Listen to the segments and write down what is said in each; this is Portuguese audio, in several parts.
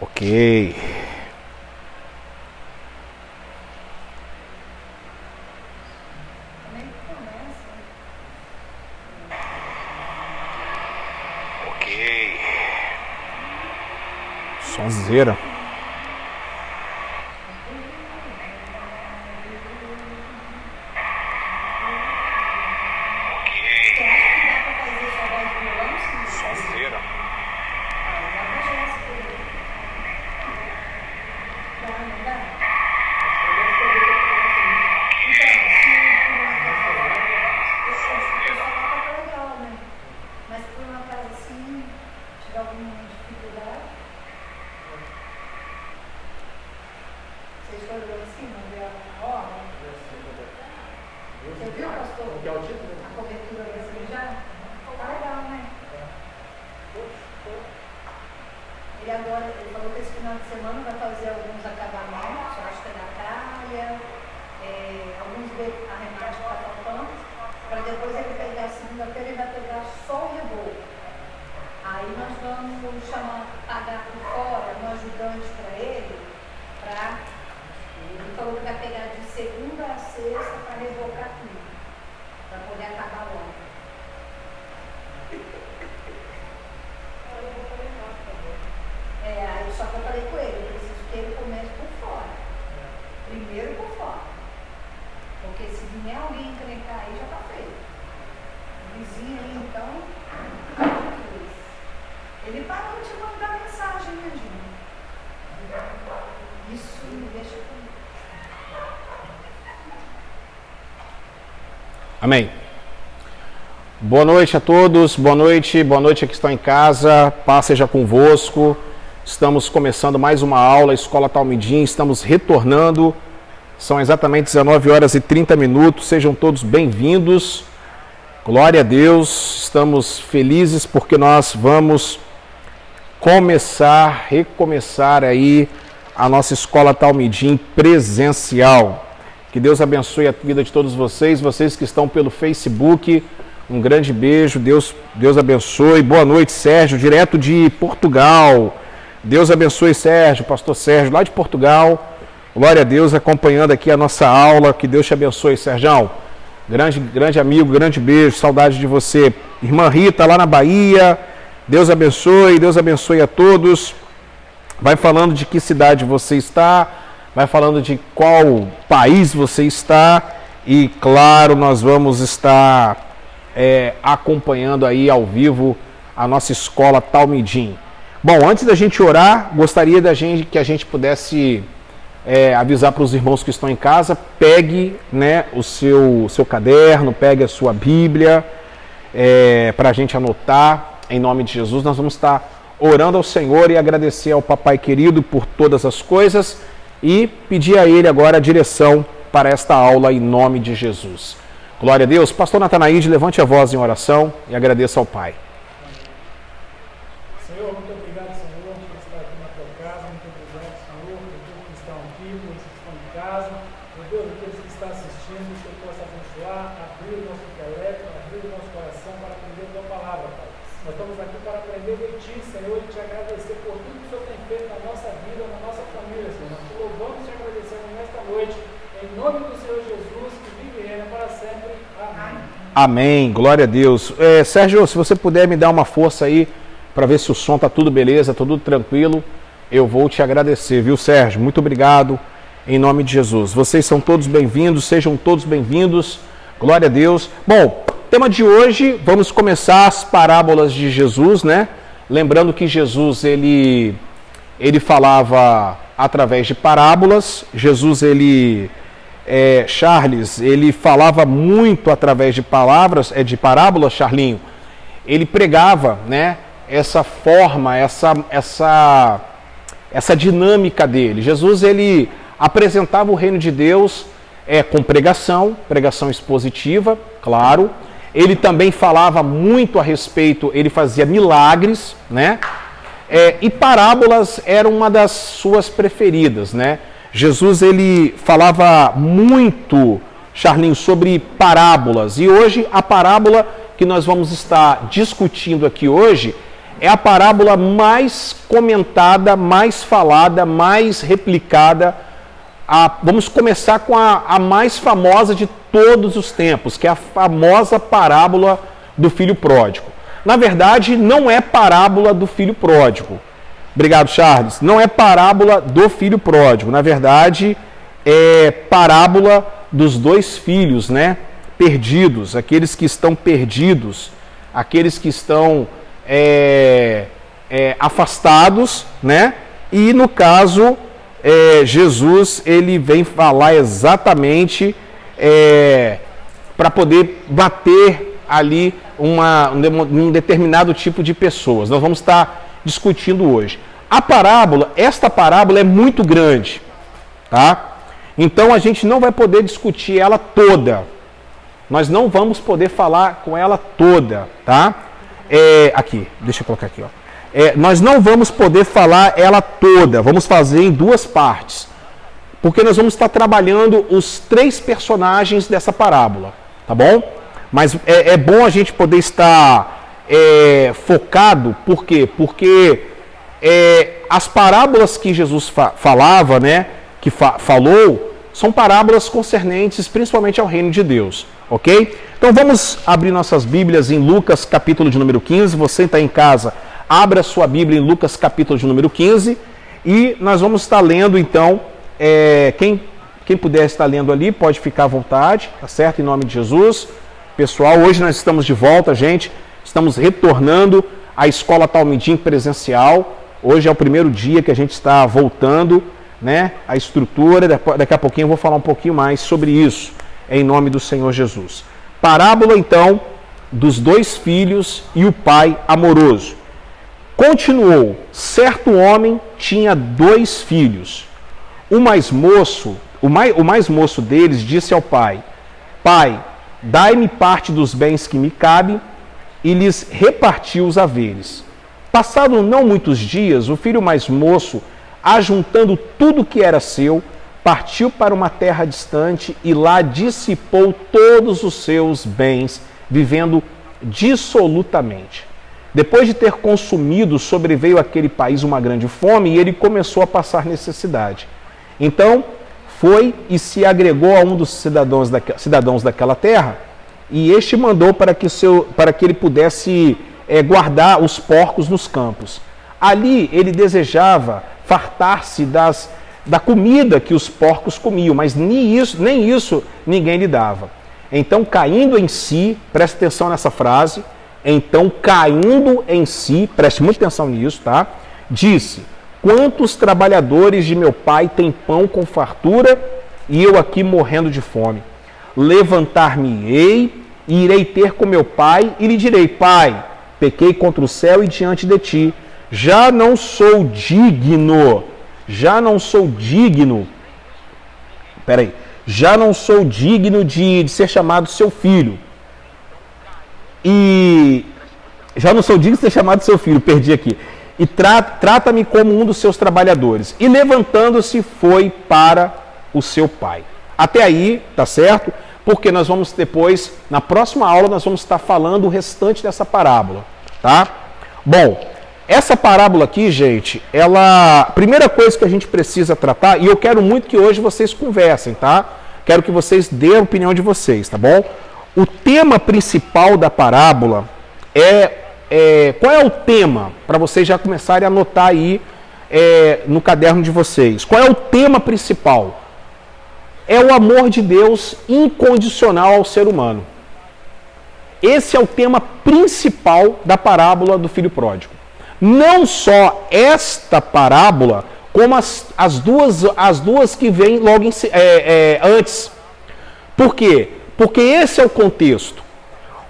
Ok. Ok. Sonzeira. Amém. Boa noite a todos, boa noite a que estão em casa, paz seja convosco. Estamos começando mais uma aula, Escola Talmidim, estamos retornando, são exatamente 19 horas e 30 minutos, sejam todos bem-vindos, glória a Deus, estamos felizes porque nós vamos recomeçar aí a nossa Escola Talmidim presencial. Que Deus abençoe a vida de todos vocês que estão pelo Facebook, um grande beijo, Deus abençoe. Boa noite, Sérgio, direto de Portugal. Deus abençoe, Sérgio, pastor Sérgio, lá de Portugal. Glória a Deus, acompanhando aqui a nossa aula. Que Deus te abençoe, Sérgio. Grande amigo, grande beijo, saudade de você. Irmã Rita, lá na Bahia. Deus abençoe a todos. Vai falando de que cidade você está, vai falando de qual país você está e, claro, nós vamos estar acompanhando aí ao vivo a nossa Escola Talmidim. Bom, antes da gente orar, gostaria que a gente pudesse avisar para os irmãos que estão em casa, pegue, né, o seu caderno, pegue a sua Bíblia, para a gente anotar, em nome de Jesus. Nós vamos estar orando ao Senhor e agradecer ao Papai querido por todas as coisas e pedir a Ele agora a direção para esta aula em nome de Jesus. Glória a Deus. Pastor Natanaide, levante a voz em oração e agradeça ao Pai. Senhor, muito obrigado, Senhor, por estar aqui na tua casa. Muito obrigado, Senhor, por todos que estão aqui, por aqueles que estão em casa. Meu Deus, aqueles que estão assistindo, que o Senhor possa abençoar, abrir o nosso intelecto, abrir o nosso coração para aprender a tua palavra, Pai. Nós estamos aqui para aprender de ti, Senhor, e te agradecer por tudo que o Senhor tem feito na nossa vida, na nossa família, Senhor. Nós te louvamos e te agradecemos nesta noite, em nome do Senhor Jesus, que vive e reina para sempre. Amém. Amém, glória a Deus. Sérgio, se você puder me dar uma força aí, para ver se o som está tudo beleza, tudo tranquilo, eu vou te agradecer, viu, Sérgio? Muito obrigado, em nome de Jesus. Vocês são todos bem-vindos, sejam todos bem-vindos, glória a Deus. Bom, tema de hoje, vamos começar as parábolas de Jesus, né? Lembrando que Jesus, ele falava através de parábolas. Jesus, Charles, ele falava muito através de parábolas, Charlinho. Ele pregava, né? Essa forma, essa dinâmica dele. Jesus, ele apresentava o reino de Deus com pregação expositiva, claro. Ele também falava muito a respeito, ele fazia milagres, né? E parábolas eram uma das suas preferidas, né? Jesus, ele falava muito, Charlinho, sobre parábolas. E hoje, a parábola que nós vamos estar discutindo aqui hoje é a parábola mais comentada, mais falada, mais replicada. Vamos começar com a mais famosa de todos os tempos, que é a famosa parábola do filho pródigo. Na verdade, não é parábola do filho pródigo. Obrigado, Charles. Não é parábola do filho pródigo. Na verdade, é parábola dos dois filhos, né? Perdidos, aqueles que estão perdidos, aqueles que estão afastados, né? E no caso, Jesus, ele vem falar exatamente para poder bater ali um determinado tipo de pessoas. Nós vamos estar discutindo hoje. Esta parábola é muito grande, tá? Então a gente não vai poder discutir ela toda. Nós não vamos poder falar com ela toda, tá? Aqui, deixa eu colocar aqui, ó. Nós não vamos poder falar ela toda. Vamos fazer em duas partes, porque nós vamos estar trabalhando os três personagens dessa parábola, tá bom? Mas é bom a gente poder estar focado, por quê? Porque as parábolas que Jesus falava, né, que falou, são parábolas concernentes principalmente ao reino de Deus, ok? Então vamos abrir nossas Bíblias em Lucas capítulo de número 15, você está em casa, abra sua Bíblia em Lucas capítulo de número 15, e nós vamos estar lendo então, quem puder estar lendo ali, pode ficar à vontade, tá certo? Em nome de Jesus. Pessoal, hoje nós estamos de volta, gente, estamos retornando à Escola Talmidim presencial. Hoje é o primeiro dia que a gente está voltando, né, a estrutura. Daqui a pouquinho eu vou falar um pouquinho mais sobre isso, em nome do Senhor Jesus. Parábola, então, dos dois filhos e o pai amoroso. Continuou, certo homem tinha dois filhos. O mais moço deles disse ao pai: Pai, dai-me parte dos bens que me cabem, e lhes repartiu os haveres. Passado não muitos dias, o filho mais moço, ajuntando tudo que era seu, partiu para uma terra distante e lá dissipou todos os seus bens, vivendo dissolutamente. Depois de ter consumido, sobreveio àquele país uma grande fome e ele começou a passar necessidade. Então foi e se agregou a um dos cidadãos daquela terra, e este mandou para que ele pudesse guardar os porcos nos campos. Ali ele desejava fartar-se da comida que os porcos comiam, mas nem isso ninguém lhe dava. Então, caindo em si, preste atenção nessa frase, então caindo em si, preste muita atenção nisso, tá? Disse: quantos trabalhadores de meu pai têm pão com fartura e eu aqui morrendo de fome? Levantar-me-ei e irei ter com meu pai e lhe direi: Pai, pequei contra o céu e diante de ti. Já não sou digno de ser chamado seu filho. Perdi aqui. E trata-me como um dos seus trabalhadores. E levantando-se, foi para o seu pai. Até aí, tá certo? Porque nós vamos depois, na próxima aula, nós vamos estar falando o restante dessa parábola, tá? Bom, essa parábola aqui, gente, primeira coisa que a gente precisa tratar, e eu quero muito que hoje vocês conversem, tá? Quero que vocês dêem a opinião de vocês, tá bom? O tema principal da parábola qual é o tema? Para vocês já começarem a anotar aí no caderno de vocês. Qual é o tema principal? É o amor de Deus incondicional ao ser humano. Esse é o tema principal da parábola do filho pródigo. Não só esta parábola, como as duas que vêm logo antes. Por quê? Porque esse é o contexto.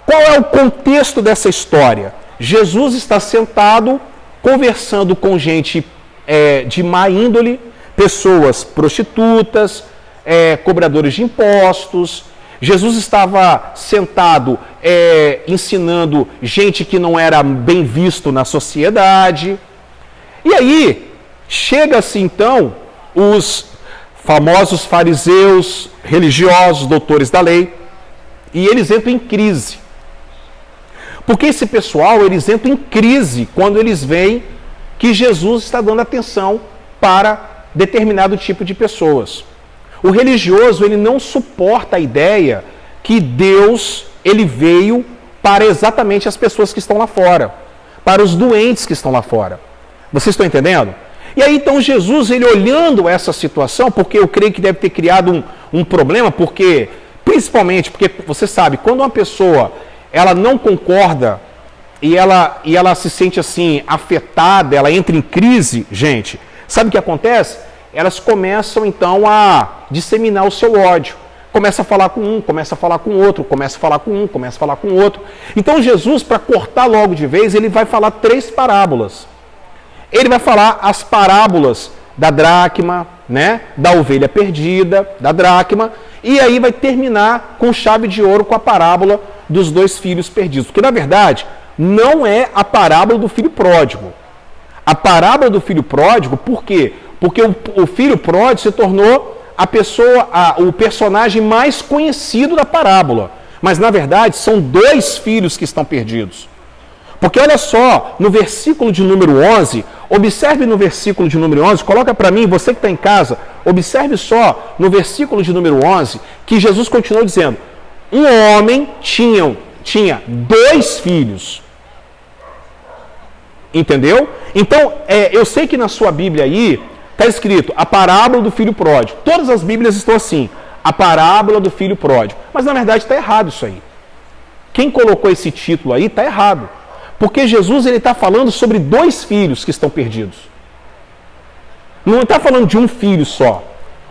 Qual é o contexto dessa história? Jesus está sentado, conversando com gente de má índole, pessoas prostitutas, cobradores de impostos. Jesus estava sentado ensinando gente que não era bem visto na sociedade. E aí, chega-se então os famosos fariseus, religiosos, doutores da lei, e eles entram em crise. Porque esse pessoal, eles entram em crise quando eles veem que Jesus está dando atenção para determinado tipo de pessoas. O religioso, ele não suporta a ideia que Deus, ele veio para exatamente as pessoas que estão lá fora, para os doentes que estão lá fora. Vocês estão entendendo? E aí então Jesus, ele olhando essa situação, porque eu creio que deve ter criado um problema, principalmente porque você sabe, quando uma pessoa ela não concorda e ela se sente assim afetada, ela entra em crise, gente, sabe o que acontece? Elas começam então a disseminar o seu ódio. Começa a falar com um, começa a falar com outro, começa a falar com um, começa a falar com outro. Então Jesus, para cortar logo de vez, ele vai falar 3 parábolas. Ele vai falar as parábolas da dracma, né, da ovelha perdida, da dracma, e aí vai terminar com chave de ouro com a parábola dos 2 filhos perdidos. Porque, na verdade, não é a parábola do filho pródigo. A parábola do filho pródigo, por quê? Porque o filho pródigo se tornou o personagem mais conhecido da parábola. Mas, na verdade, são 2 filhos que estão perdidos. Porque olha só, no versículo de número 11, observe no versículo de número 11, coloca para mim, você que está em casa, observe só no versículo de número 11, que Jesus continuou dizendo, um homem tinha 2 filhos. Entendeu? Então, eu sei que na sua Bíblia aí, está escrito a parábola do filho pródigo. Todas as Bíblias estão assim, a parábola do filho pródigo. Mas na verdade está errado isso aí. Quem colocou esse título aí está errado. Porque Jesus está falando sobre 2 filhos que estão perdidos. Não está falando de um filho só.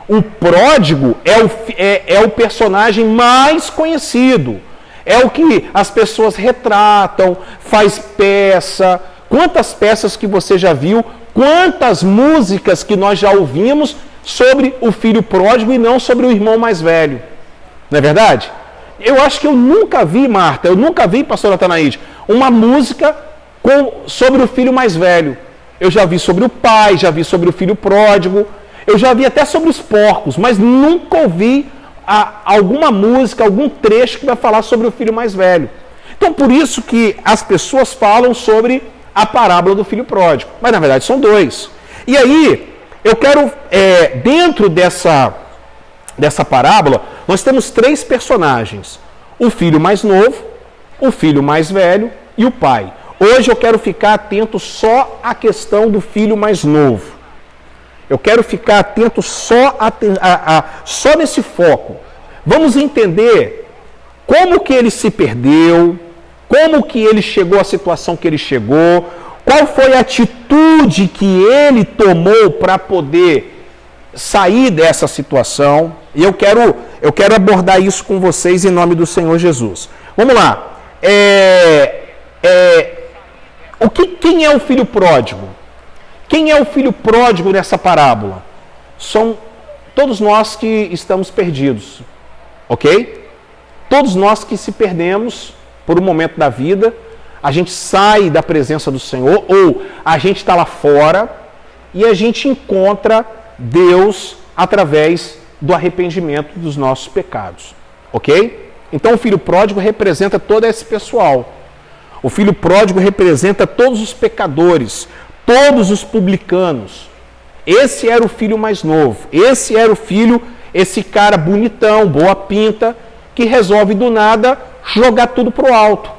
O pródigo é o personagem mais conhecido. É o que as pessoas retratam, faz peça. Quantas peças que você já viu, quantas músicas que nós já ouvimos sobre o filho pródigo e não sobre o irmão mais velho. Não é verdade? Eu acho que eu nunca vi, Marta, pastor Atanaíde, uma música sobre o filho mais velho. Eu já vi sobre o pai, já vi sobre o filho pródigo, eu já vi até sobre os porcos, mas nunca ouvi alguma música, algum trecho que vai falar sobre o filho mais velho. Então, por isso que as pessoas falam sobre a parábola do filho pródigo. Mas, na verdade, são 2. E aí, eu quero, dentro dessa parábola, nós temos 3 personagens. O filho mais novo, o filho mais velho e o pai. Hoje eu quero ficar atento só à questão do filho mais novo. Eu quero ficar atento só nesse foco. Vamos entender como que ele se perdeu, como que ele chegou à situação que ele chegou, qual foi a atitude que ele tomou para poder sair dessa situação. E eu quero abordar isso com vocês em nome do Senhor Jesus. Vamos lá. Quem é o filho pródigo? Quem é o filho pródigo nessa parábola? São todos nós que estamos perdidos, ok? Todos nós que se perdemos por um momento da vida, a gente sai da presença do Senhor, ou a gente está lá fora e a gente encontra Deus através do arrependimento dos nossos pecados, ok? Então o filho pródigo representa todo esse pessoal. O filho pródigo representa todos os pecadores, todos os publicanos. Esse era o filho mais novo. Esse era o filho, esse cara bonitão, boa pinta, que resolve do nada jogar tudo pro alto.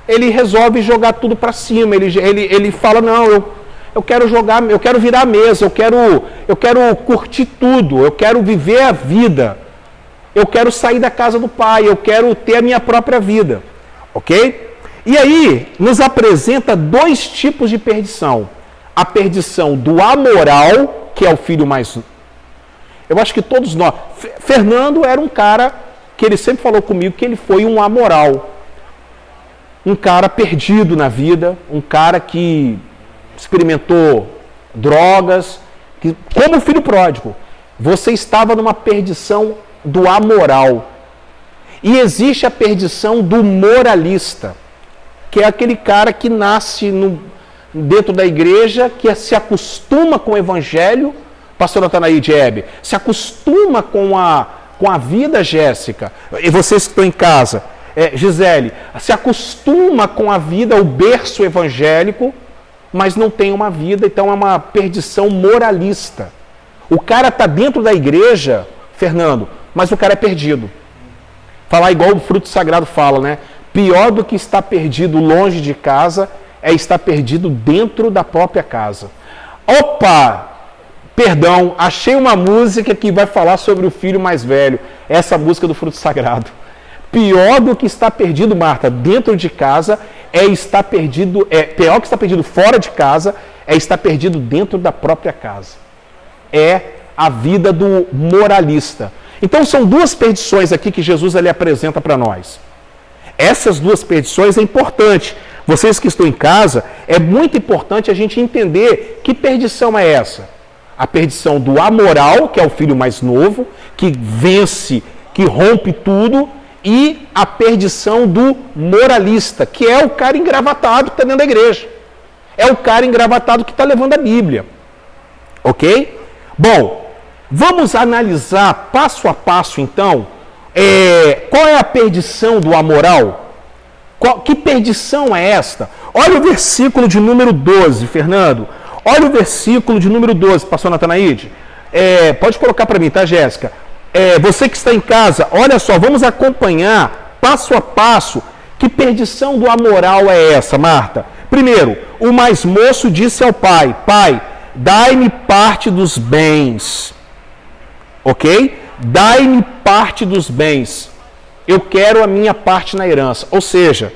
Ele resolve jogar tudo para cima. Ele fala, não, eu quero jogar, eu quero virar a mesa, eu quero curtir tudo, eu quero viver a vida. Eu quero sair da casa do pai, eu quero ter a minha própria vida. Ok? E aí, nos apresenta 2 tipos de perdição. A perdição do amoral, que é o filho mais... Eu acho que todos nós... Fernando era um cara que ele sempre falou comigo que ele foi um amoral. Um cara perdido na vida, um cara que experimentou drogas, como o filho pródigo. Você estava numa perdição do amoral. E existe a perdição do moralista, que é aquele cara que nasce dentro da igreja, que se acostuma com o evangelho, pastor Natanaí Hebe, se acostuma com a vida, Jéssica, e vocês que estão em casa, Gisele, se acostuma com a vida, o berço evangélico, mas não tem uma vida, então é uma perdição moralista. O cara está dentro da igreja, Fernando, mas o cara é perdido. Falar igual o fruto sagrado fala, né? Pior do que estar perdido longe de casa é estar perdido dentro da própria casa. Opa! Perdão, achei uma música que vai falar sobre o filho mais velho. Essa música do fruto sagrado. Pior do que estar perdido, Marta, dentro de casa é estar perdido, pior que estar perdido fora de casa é estar perdido dentro da própria casa. É a vida do moralista. Então são duas perdições aqui que Jesus ele apresenta para nós. Essas duas perdições é importante. Vocês que estão em casa, é muito importante a gente entender que perdição é essa. A perdição do amoral, que é o filho mais novo, que vence, que rompe tudo, e a perdição do moralista, que é o cara engravatado que está dentro da igreja. É o cara engravatado que está levando a Bíblia. Ok? Bom, vamos analisar passo a passo, então, qual é a perdição do amoral? Que perdição é esta? Olha o versículo de número 12, Fernando. Olha o versículo de número 12, pastor Natanaide. Pode colocar para mim, tá, Jéssica? Você que está em casa, olha só, vamos acompanhar passo a passo que perdição do amoral é essa, Marta. Primeiro, o mais moço disse ao pai: Pai, dai-me parte dos bens. Ok? Dai-me parte dos bens. Eu quero a minha parte na herança. Ou seja,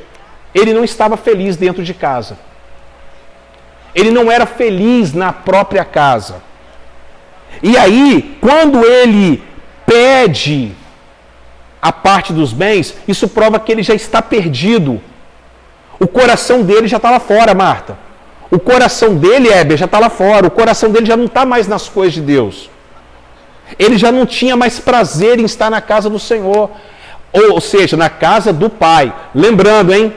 ele não estava feliz dentro de casa. Ele não era feliz na própria casa. E aí, quando ele pede a parte dos bens, isso prova que ele já está perdido. O coração dele já está lá fora, Marta. O coração dele, Heber, já está lá fora. O coração dele já não está mais nas coisas de Deus. Ele já não tinha mais prazer em estar na casa do Senhor. Ou seja, na casa do pai. Lembrando, hein?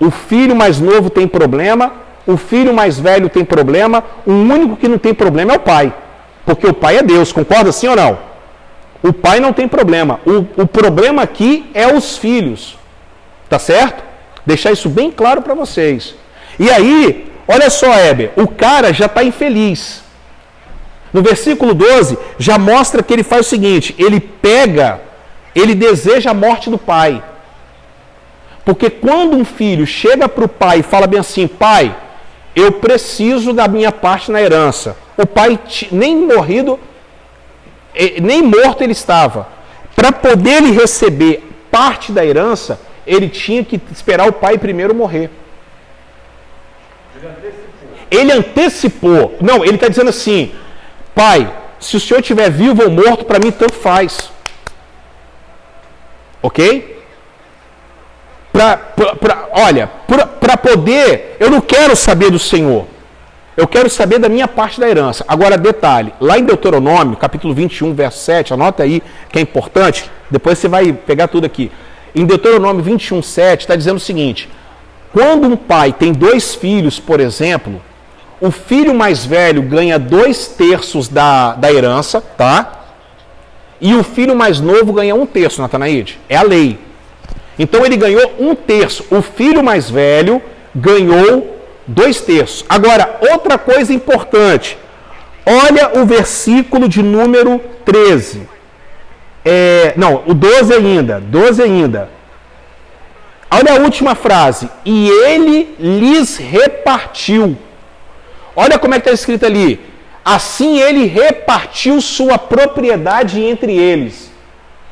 O filho mais novo tem problema, o filho mais velho tem problema, o único que não tem problema é o pai. Porque o pai é Deus, concorda sim ou não? O pai não tem problema. O problema aqui é os filhos. Tá certo? Deixar isso bem claro para vocês. E aí, olha só, Heber, o cara já está infeliz. No versículo 12, já mostra que ele faz o seguinte: ele deseja a morte do pai. Porque quando um filho chega para o pai e fala bem assim: Pai, eu preciso da minha parte na herança. O pai nem morto ele estava. Para poder ele receber parte da herança, ele tinha que esperar o pai primeiro morrer. Ele antecipou. Não, ele está dizendo assim: Pai, se o senhor estiver vivo ou morto, para mim tanto faz. Ok? Para poder, eu não quero saber do Senhor. Eu quero saber da minha parte da herança. Agora, detalhe, lá em Deuteronômio, capítulo 21, verso 7, anota aí que é importante, depois você vai pegar tudo aqui. Em Deuteronômio 21, 7, está dizendo o seguinte: quando um pai tem 2 filhos, por exemplo, o filho mais velho ganha 2/3 da herança, tá? E o filho mais novo ganha 1/3, Natanaide. É a lei. Então ele ganhou 1/3. O filho mais velho ganhou 2/3. Agora, outra coisa importante. Olha o versículo de número 13. O 12 ainda. 12 ainda. Olha a última frase. E ele lhes repartiu. Olha como é que está escrito ali. Assim ele repartiu sua propriedade entre eles.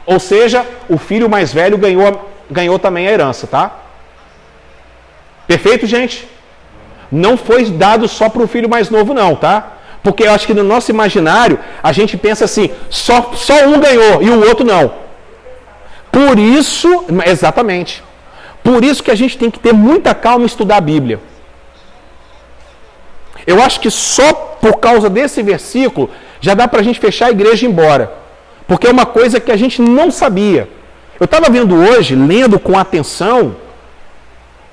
Ou seja, o filho mais velho ganhou também a herança, tá? Perfeito, gente? Não foi dado só para o filho mais novo, não, tá? Porque eu acho que no nosso imaginário, a gente pensa assim, só um ganhou e o outro não. Por isso, exatamente. Por isso que a gente tem que ter muita calma em estudar a Bíblia. Eu acho que só por causa desse versículo, já dá para a gente fechar a igreja e ir embora. Porque é uma coisa que a gente não sabia. Eu estava vendo hoje, lendo com atenção,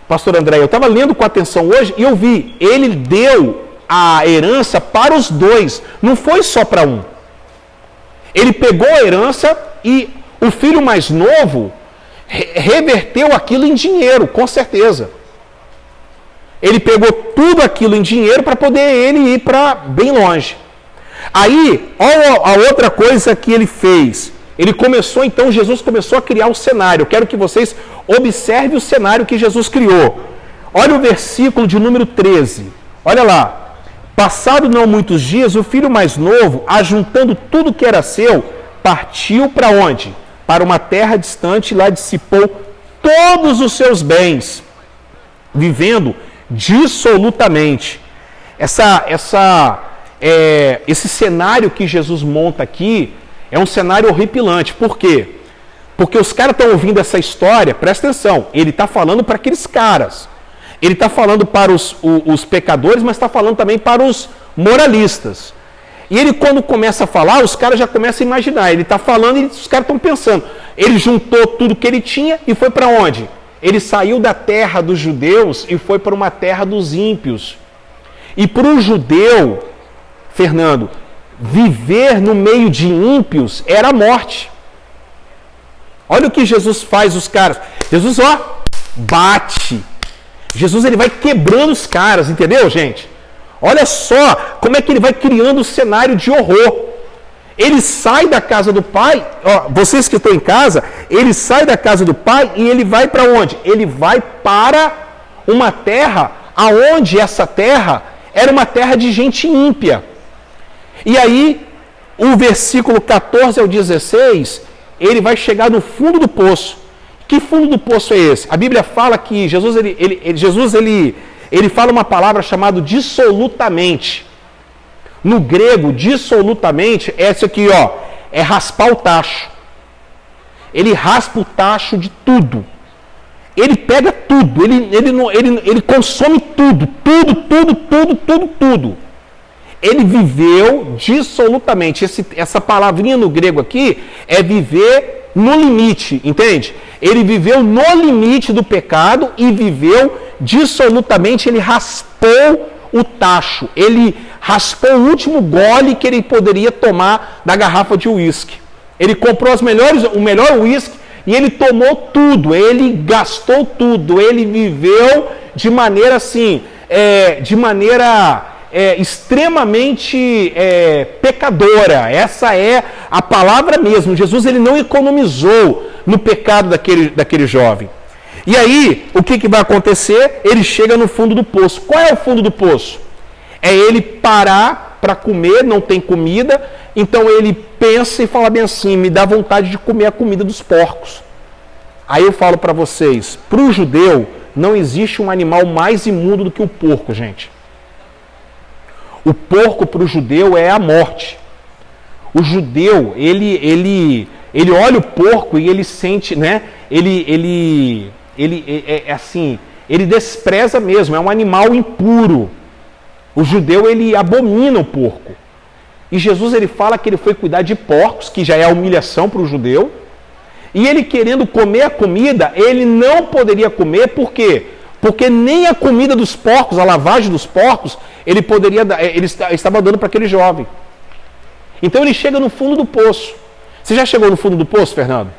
pastor André, eu estava lendo com atenção hoje e eu vi, ele deu a herança para os 2, não foi só para um. Ele pegou a herança e o filho mais novo, reverteu aquilo em dinheiro, com certeza. Ele pegou tudo aquilo em dinheiro para poder ele ir para bem longe. Aí, olha a outra coisa que ele fez. Ele começou, então, Jesus começou a criar o cenário. Eu quero que vocês observem o cenário que Jesus criou. Olha o versículo de número 13. Olha lá. Passado não muitos dias, o filho mais novo, ajuntando tudo que era seu, partiu para onde? Para uma terra distante, e lá dissipou todos os seus bens, vivendo dissolutamente. Esse cenário que Jesus monta aqui é um cenário horripilante. Por quê? Porque os caras estão ouvindo essa história, presta atenção, ele está falando para aqueles caras. Ele está falando para os pecadores, mas está falando também para os moralistas. E ele, quando começa a falar, os caras já começam a imaginar. Ele está falando e os caras estão pensando. Ele juntou tudo que ele tinha e foi para onde? Ele saiu da terra dos judeus e foi para uma terra dos ímpios. E para o judeu, Fernando, viver no meio de ímpios era a morte. Olha o que Jesus faz os caras. Jesus, bate. Jesus, ele vai quebrando os caras, entendeu, gente? Olha só como é que ele vai criando um cenário de horror. Ele sai da casa do pai, vocês que estão em casa, ele sai da casa do pai e ele vai para onde? Ele vai para uma terra, aonde essa terra era uma terra de gente ímpia. E aí, o versículo 14 ao 16, ele vai chegar no fundo do poço. Que fundo do poço é esse? A Bíblia fala que Jesus fala uma palavra chamada dissolutamente. No grego, dissolutamente, essa aqui, é raspar o tacho. Ele raspa o tacho de tudo. Ele pega tudo, ele consome tudo. Ele viveu dissolutamente. Essa palavrinha no grego aqui é viver no limite, entende? Ele viveu no limite do pecado e viveu dissolutamente. Ele raspou o tacho, ele raspou o último gole que ele poderia tomar da garrafa de uísque. Ele comprou o melhor uísque e ele tomou tudo, ele gastou tudo, ele viveu de maneira assim, extremamente pecadora. Essa é a palavra mesmo. Jesus, ele não economizou no pecado daquele jovem. E aí, o que vai acontecer? Ele chega no fundo do poço. Qual é o fundo do poço? É ele parar para comer, não tem comida, então ele pensa e fala bem assim, me dá vontade de comer a comida dos porcos. Aí eu falo para vocês, para o judeu, não existe um animal mais imundo do que o porco, gente. O porco para o judeu é a morte. O judeu, ele olha o porco e ele sente, né? Ele despreza mesmo, é um animal impuro. O judeu, ele abomina o porco. E Jesus, ele fala que ele foi cuidar de porcos, que já é a humilhação para o judeu. E ele querendo comer a comida, ele não poderia comer, por quê? Porque nem a comida dos porcos, a lavagem dos porcos, ele estava dando para aquele jovem. Então ele chega no fundo do poço. Você já chegou no fundo do poço, Fernando?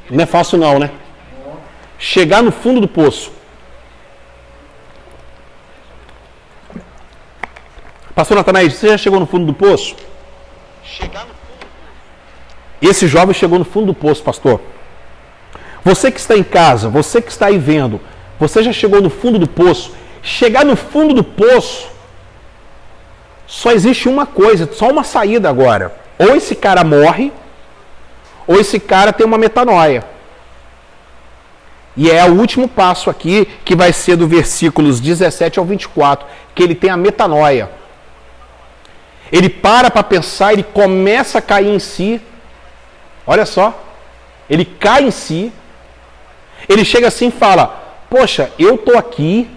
Não é fácil não, né? Chegar no fundo do poço. Pastor Natanael, você já chegou no fundo do poço? Chegar no fundo do poço. Esse jovem chegou no fundo do poço, pastor. Você que está em casa, você que está aí vendo, você já chegou no fundo do poço. Chegar no fundo do poço, só existe uma coisa, só uma saída agora. Ou esse cara morre, ou esse cara tem uma metanoia. E é o último passo aqui, que vai ser do versículos 17 ao 24, que ele tem a metanoia. Ele para pensar, ele começa a cair em si. Olha só, ele cai em si. Ele chega assim e fala, poxa, eu estou aqui,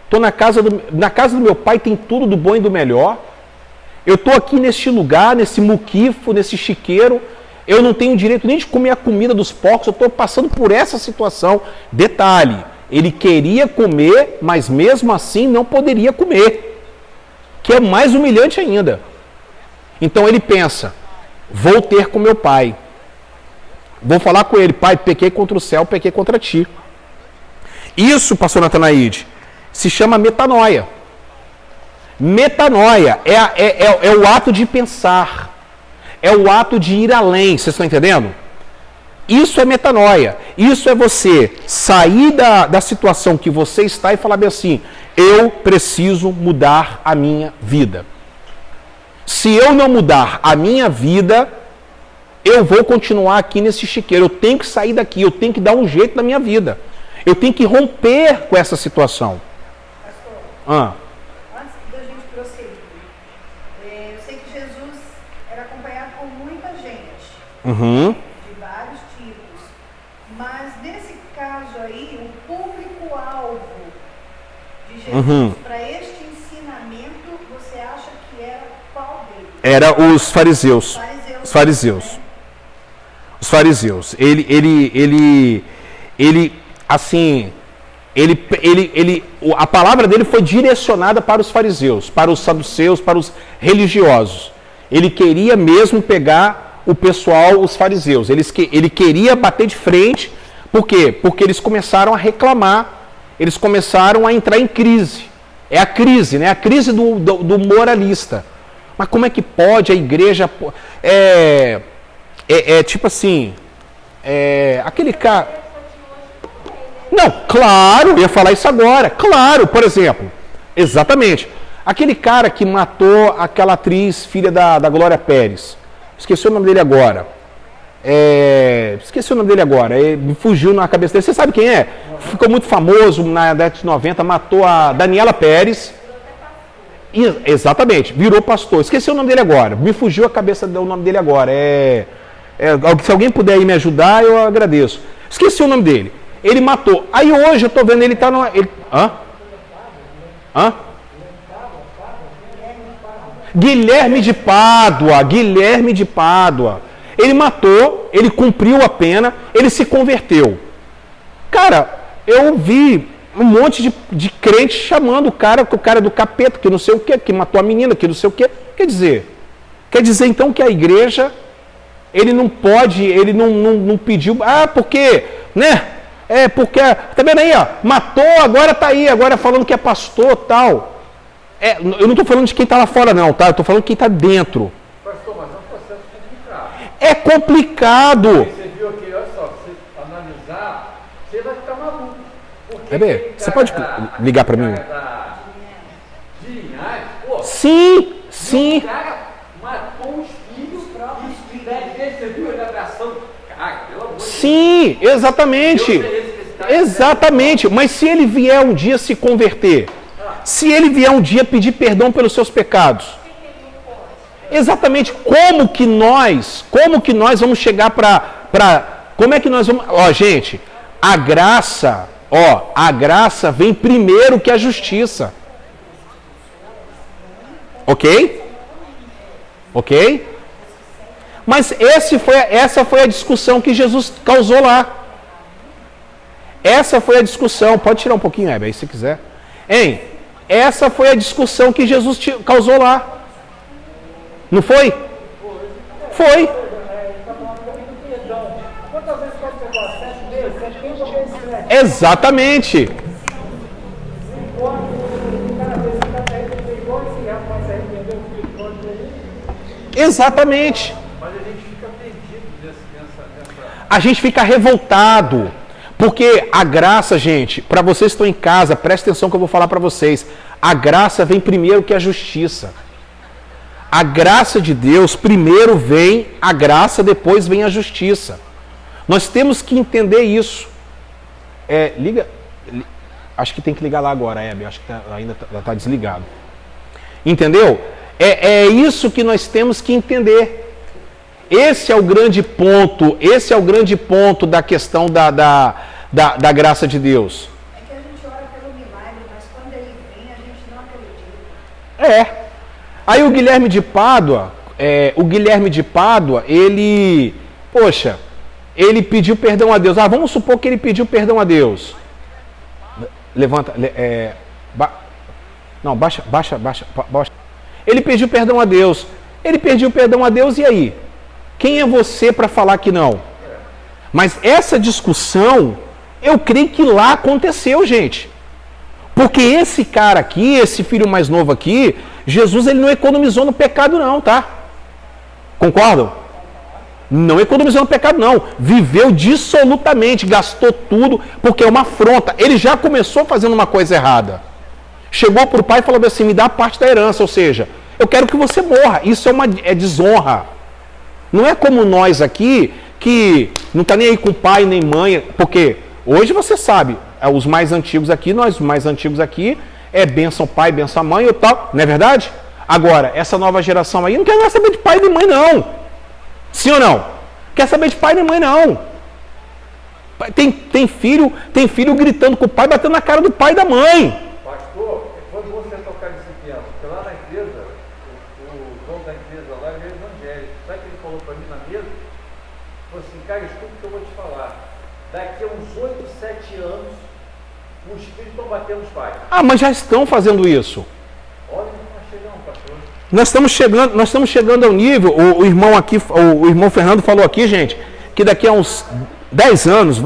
estou na casa do meu pai, tem tudo do bom e do melhor. Eu estou aqui neste lugar, nesse muquifo, nesse chiqueiro, eu não tenho direito nem de comer a comida dos porcos, eu estou passando por essa situação. Detalhe, ele queria comer, mas mesmo assim não poderia comer, que é mais humilhante ainda. Então ele pensa, vou ter com meu pai. Vou falar com ele, pai, pequei contra o céu, pequei contra ti. Isso, pastor Natanaide, se chama metanoia. Metanoia é o ato de pensar, é o ato de ir além, vocês estão entendendo? Isso é metanoia, isso é você sair da situação que você está e falar bem assim, eu preciso mudar a minha vida. Se eu não mudar a minha vida, eu vou continuar aqui nesse chiqueiro, eu tenho que sair daqui, eu tenho que dar um jeito na minha vida. Eu tenho que romper com essa situação. Pastor, antes da gente prosseguir, eu sei que Jesus era acompanhado por muita gente, de vários tipos, mas nesse caso aí, o público-alvo de Jesus para este ensinamento, você acha que era qual deles? Era os fariseus. Os fariseus. Né? Os fariseus. A palavra dele foi direcionada para os fariseus, para os saduceus, para os religiosos. Ele queria mesmo pegar o pessoal, os fariseus. Ele queria bater de frente. Por quê? Porque eles começaram a reclamar, eles começaram a entrar em crise. É a crise, né? A crise do moralista. Mas como é que pode a igreja... tipo assim... aquele cara... Não, claro, eu ia falar isso agora. Claro, por exemplo, exatamente. Aquele cara que matou aquela atriz, filha da Glória Pérez. Esqueci o nome dele agora. Me fugiu na cabeça dele. Você sabe quem é? Ficou muito famoso na década de 90, matou a Daniela Pérez. Exatamente, virou pastor. Esqueci o nome dele agora. Me fugiu a cabeça do nome dele agora. Se alguém puder aí me ajudar, eu agradeço. Esqueci o nome dele. Ele matou. Aí hoje eu tô vendo ele tá no... Guilherme de Pádua. Ele matou, ele cumpriu a pena, ele se converteu. Cara, eu vi um monte de crente chamando o cara do capeta, que não sei o quê, que matou a menina, que não sei o quê. Quer dizer então que a igreja, ele não pode, ele não pediu... porque, né? Porque, tá vendo aí, ó, matou, agora tá aí, agora falando que é pastor tal. Eu não tô falando de quem tá lá fora não, tá? Eu tô falando de quem tá dentro. Pastor, mas é um processo complicado. É complicado. Você viu aqui, olha só, você analisar, você vai ficar maluco. Você pode ligar pra mim? De Linhares, pô. Sim. O cara matou os filhos próprios. Você viu a gravação? Cara, pelo amor de Deus. Sim, exatamente. Exatamente. Mas se ele vier um dia se converter, se ele vier um dia pedir perdão pelos seus pecados, exatamente, como que nós vamos chegar como é que nós vamos... gente, a graça vem primeiro que a justiça. Ok? Mas essa foi a discussão que Jesus causou lá. Essa foi a discussão. Pode tirar um pouquinho, Hebe, aí se quiser. Essa foi a discussão que Jesus causou lá. Não foi? Foi. Exatamente. Exatamente. Mas a gente fica perdido nessa... A gente fica revoltado. Porque a graça, gente, para vocês que estão em casa, presta atenção que eu vou falar para vocês. A graça vem primeiro que a justiça. A graça de Deus, primeiro vem a graça, depois vem a justiça. Nós temos que entender isso. Acho que tem que ligar lá agora, Hebe. Acho que ainda está desligado. Entendeu? É isso que nós temos que entender. Esse é o grande ponto da questão da graça de Deus. É que a gente ora pelo milagre, mas quando ele vem, a gente não acredita. Aí o Guilherme de Pádua, ele pediu perdão a Deus. Vamos supor que ele pediu perdão a Deus. Levanta, baixa. Ele pediu perdão a Deus. E aí? Quem é você para falar que não? Mas essa discussão, eu creio que lá aconteceu, gente. Porque esse cara aqui, esse filho mais novo aqui, Jesus ele não economizou no pecado não, tá? Concordam? Não economizou no pecado não. Viveu dissolutamente, gastou tudo, porque é uma afronta. Ele já começou fazendo uma coisa errada. Chegou para o pai e falou assim, me dá parte da herança, ou seja, eu quero que você morra. Isso é desonra. Não é como nós aqui, que não está nem aí com pai nem mãe, porque hoje você sabe, os mais antigos aqui, nós mais antigos aqui, é bênção pai, bênção mãe e tal, não é verdade? Agora, essa nova geração aí não quer mais saber de pai nem mãe não. Sim ou não? Quer saber de pai nem mãe não. Tem filho gritando com o pai, batendo na cara do pai e da mãe. Pastor, quando você tocar nesse piano, porque lá na empresa, o dono da empresa lá, ele é evangélico. Sabe o que ele falou para mim na mesa? Ele falou assim, cara, escuta o que eu vou te falar. Daqui a uns 8, 7 anos, os filhos estão batendo os pais. Ah, mas já estão fazendo isso. Olha, nós chegamos, pastor. Nós estamos chegando ao nível, o irmão aqui, o irmão Fernando falou aqui, gente, que daqui a uns 10 anos,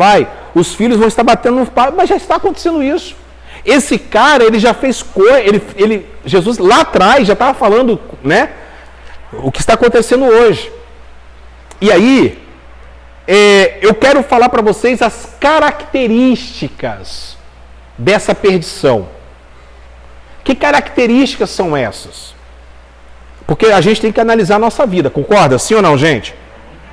os filhos vão estar batendo nos pais, mas já está acontecendo isso. Esse cara, ele já fez coisa, Jesus lá atrás já estava falando, né, o que está acontecendo hoje. E aí, eu quero falar para vocês as características dessa perdição. Que características são essas? Porque a gente tem que analisar a nossa vida, concorda? Sim ou não, gente?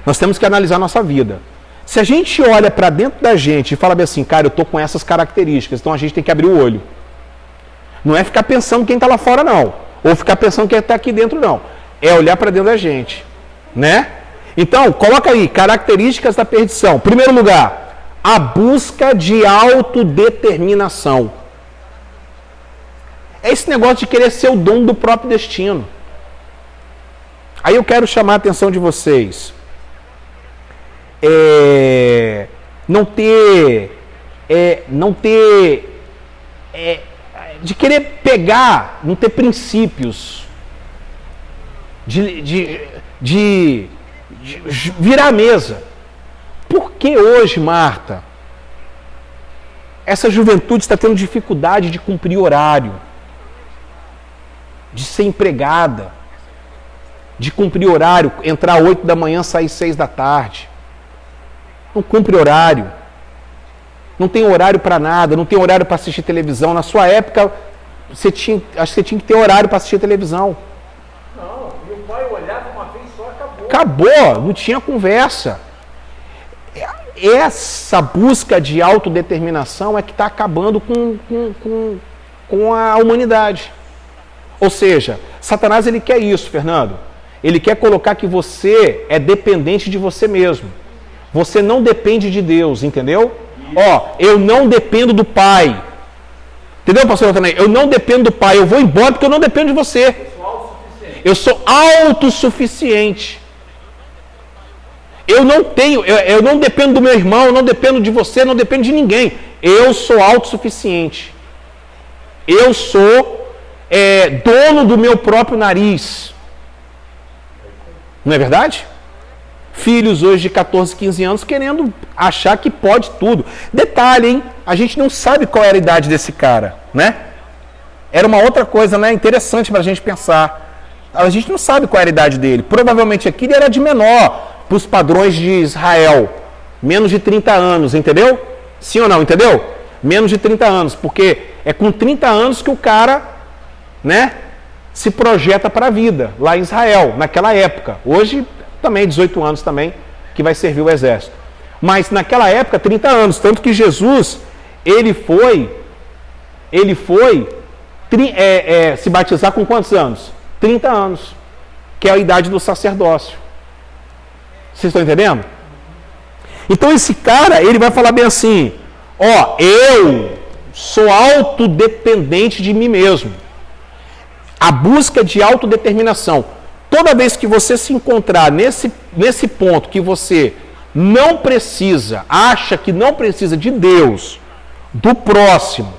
Nós temos que analisar a nossa vida. Se a gente olha para dentro da gente e fala bem assim, cara, eu estou com essas características, então a gente tem que abrir o olho. Não é ficar pensando quem está lá fora, não. Ou ficar pensando quem está aqui dentro, não. É olhar para dentro da gente. Né? Então, coloca aí, características da perdição. Primeiro lugar, a busca de autodeterminação. É esse negócio de querer ser o dono do próprio destino. Aí eu quero chamar a atenção de vocês. De querer pegar, não ter princípios, de virar a mesa. Por que hoje, Marta, essa juventude está tendo dificuldade de cumprir horário, de ser empregada, de cumprir horário, entrar às 8 da manhã, sair às 6 da tarde? Não cumpre horário. Não tem horário para nada, não tem horário para assistir televisão. Na sua época, acho que você tinha que ter horário para assistir televisão. Não, meu pai olhava uma vez só, acabou. Acabou, não tinha conversa. Essa busca de autodeterminação é que está acabando com a humanidade. Ou seja, Satanás ele quer isso, Fernando. Ele quer colocar que você é dependente de você mesmo. Você não depende de Deus, entendeu? Eu não dependo do Pai. Entendeu, pastor Natanael? Eu não dependo do Pai. Eu vou embora porque eu não dependo de você. Eu sou autossuficiente. Eu não dependo do meu irmão, eu não dependo de você, eu não dependo de ninguém. Eu sou autossuficiente. Eu sou dono do meu próprio nariz. Não é verdade? Filhos hoje de 14, 15 anos querendo achar que pode tudo. Detalhe, hein? A gente não sabe qual era a idade desse cara, né? Era uma outra coisa, né? Interessante para a gente pensar. A gente não sabe qual era a idade dele. Provavelmente aqui ele era de menor, para os padrões de Israel. Menos de 30 anos, entendeu? Sim ou não, entendeu? Menos de 30 anos, porque é com 30 anos que o cara, né, se projeta para a vida, lá em Israel, naquela época. Hoje também 18 anos também, que vai servir o exército. Mas naquela época, 30 anos. Tanto que Jesus, ele foi se batizar com quantos anos? 30 anos, que é a idade do sacerdócio. Vocês estão entendendo? Então esse cara, ele vai falar bem assim, eu sou autodependente de mim mesmo. A busca de autodeterminação. Toda vez que você se encontrar nesse ponto que você não precisa, acha que não precisa de Deus, do próximo,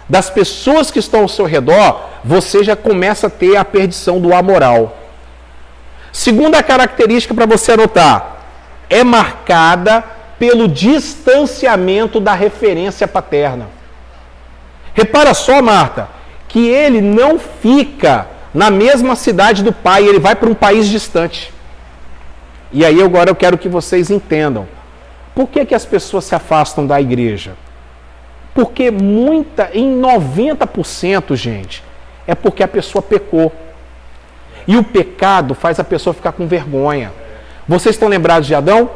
das pessoas que estão ao seu redor, você já começa a ter a perdição do amoral. Segunda característica para você anotar, é marcada pelo distanciamento da referência paterna. Repara só, Marta, que ele não fica na mesma cidade do pai, ele vai para um país distante. E aí agora eu quero que vocês entendam. Por que as pessoas se afastam da igreja? Porque em 90%, gente, é porque a pessoa pecou. E o pecado faz a pessoa ficar com vergonha. Vocês estão lembrados de Adão?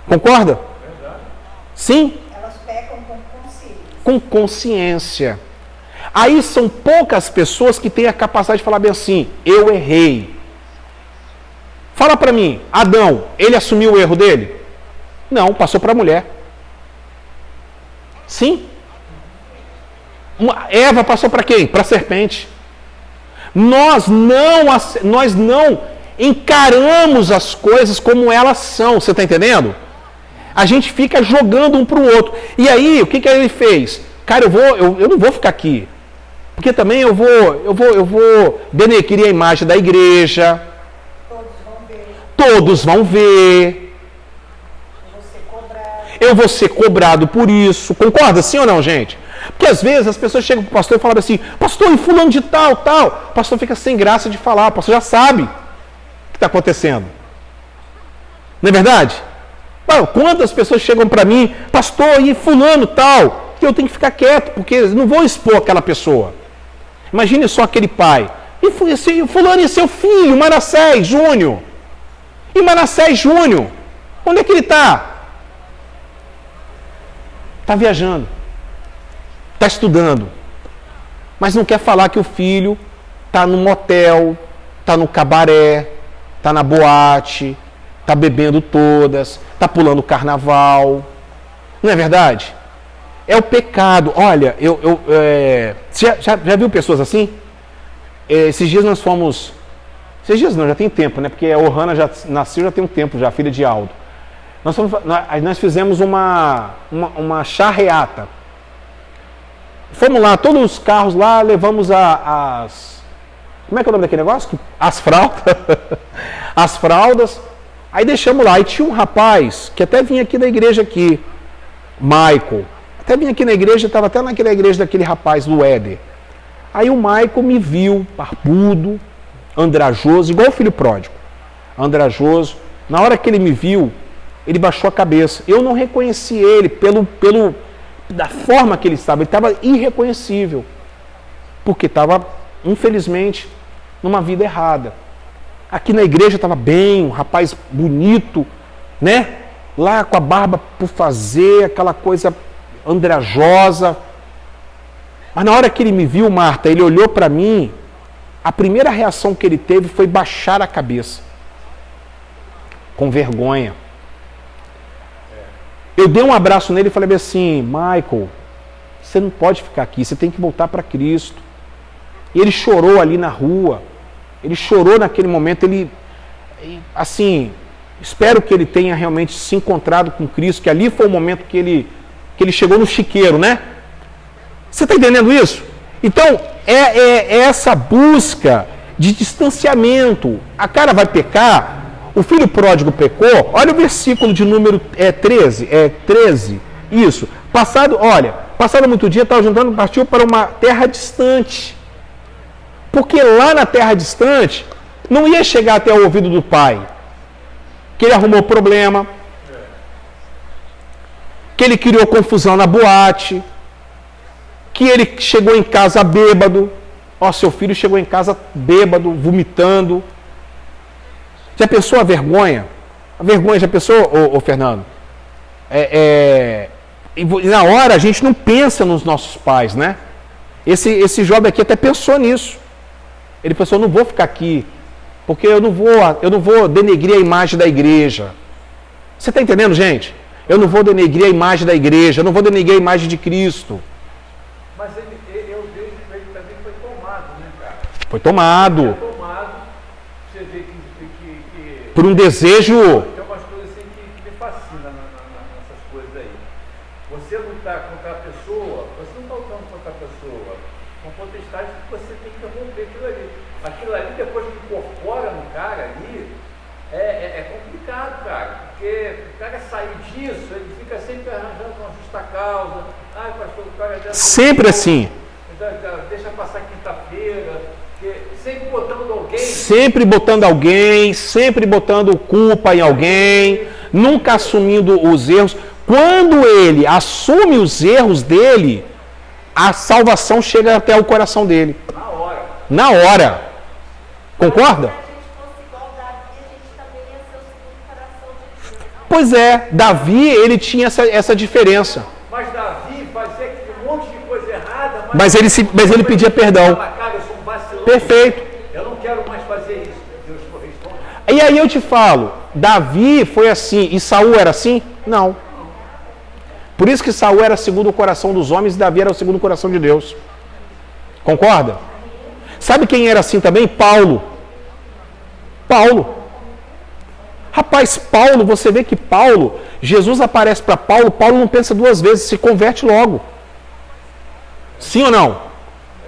Concorda? Sim? Elas pecam com consciência. Com consciência. Aí são poucas pessoas que têm a capacidade de falar bem assim, eu errei. Fala para mim, Adão, ele assumiu o erro dele? Não, passou para a mulher. Sim. Eva passou para quem? Para a serpente. Nós não encaramos as coisas como elas são, você está entendendo? A gente fica jogando um para o outro. E aí, o que ele fez? Cara, eu não vou ficar aqui. Porque também eu vou denegrir a imagem da igreja. Todos vão ver. Eu vou ser cobrado por isso. Concorda, sim ou não, gente? Porque às vezes as pessoas chegam para o pastor e falam assim, pastor, e fulano de tal. O pastor fica sem graça de falar, o pastor já sabe o que está acontecendo. Não é verdade? Quantas pessoas chegam para mim, pastor, e fulano tal, que eu tenho que ficar quieto, porque eu não vou expor aquela pessoa. Imagine só aquele pai. E fulano e seu filho, Manassés Júnior. E Manassés Júnior, onde é que ele está? Está viajando. Está estudando. Mas não quer falar que o filho está no motel, está no cabaré, está na boate, está bebendo todas, está pulando carnaval. Não é verdade? É o pecado. Olha, já viu pessoas assim? Esses dias nós fomos... Esses dias não, já tem tempo, né? Porque a Ohana já nasceu, já tem um tempo, já, filha de Aldo. Nós fizemos uma charreata. Fomos lá, todos os carros lá, levamos as... Como é que é o nome daquele negócio? As fraldas. As fraldas. Aí deixamos lá. E tinha um rapaz que até vinha aqui da igreja aqui. Michael. Até vinha aqui na igreja, estava até naquela igreja daquele rapaz, do Éder. Aí o Michael me viu, barbudo, andrajoso, igual o filho pródigo. Andrajoso. Na hora que ele me viu, ele baixou a cabeça. Eu não reconheci ele da forma que ele estava. Ele estava irreconhecível. Porque estava, infelizmente, numa vida errada. Aqui na igreja estava bem, um rapaz bonito, né? Lá com a barba por fazer, aquela coisa andrajosa. Mas na hora que ele me viu, Marta, ele olhou para mim, a primeira reação que ele teve foi baixar a cabeça. Com vergonha. Eu dei um abraço nele e falei assim, Michael, você não pode ficar aqui, você tem que voltar para Cristo. E ele chorou ali na rua. Ele chorou naquele momento, assim, espero que ele tenha realmente se encontrado com Cristo, que ali foi o momento que ele chegou no chiqueiro, né? Você está entendendo isso? Então, é essa busca de distanciamento. A cara vai pecar, o filho pródigo pecou, olha o versículo de número 13, 13, isso. Passado muito dia, estava juntando, partiu para uma terra distante. Porque lá na terra distante, não ia chegar até o ouvido do pai. Que ele arrumou problema. Que ele criou confusão na boate. Que ele chegou em casa bêbado. Seu filho chegou em casa bêbado, vomitando. Já pensou a vergonha? A vergonha, já pensou, ô Fernando? E na hora a gente não pensa nos nossos pais, né? Esse jovem aqui até pensou nisso. Ele pensou, eu não vou ficar aqui, porque eu não vou denegrir a imagem da igreja. Você está entendendo, gente? Eu não vou denegrir a imagem da igreja, eu não vou denegrir a imagem de Cristo. Mas eu vejo que ele também foi tomado, né, cara? Foi tomado. Foi tomado, você vê que por um desejo... Tem umas coisas assim que me fascinam nessas coisas aí. Você lutar contra a pessoa, você não está lutando contra a pessoa. Com potestade que você tem que romper aquilo ali. Aquilo ali, depois que incorpora no cara ali, é complicado, cara. Porque o cara sair disso, ele fica sempre arranjando uma justa causa. Ai, pastor, o cara dessa Sempre assim. Deixa passar quinta-feira. Sempre botando alguém. Sempre botando alguém, sempre botando culpa em alguém, nunca assumindo os erros. Quando ele assume os erros dele, a salvação chega até o coração dele. Na hora. Na hora. Concorda? Se a gente fosse igual Davi, a gente também ia ser o segundo coração de Deus. Pois é, Davi, ele tinha essa diferença. Mas Davi fazia aquele monte de coisa errada. Mas ele pedia perdão. Cara, eu sou um vacilão. Perfeito. Eu não quero mais fazer isso. Deus corresponde. E aí eu te falo, Davi foi assim, e Saul era assim? Não. Por isso que Saul era segundo o coração dos homens e Davi era o segundo o coração de Deus. Concorda? Sabe quem era assim também? Paulo. Rapaz, Paulo, você vê que Paulo, Jesus aparece para Paulo, Paulo não pensa duas vezes, se converte logo. Sim ou não?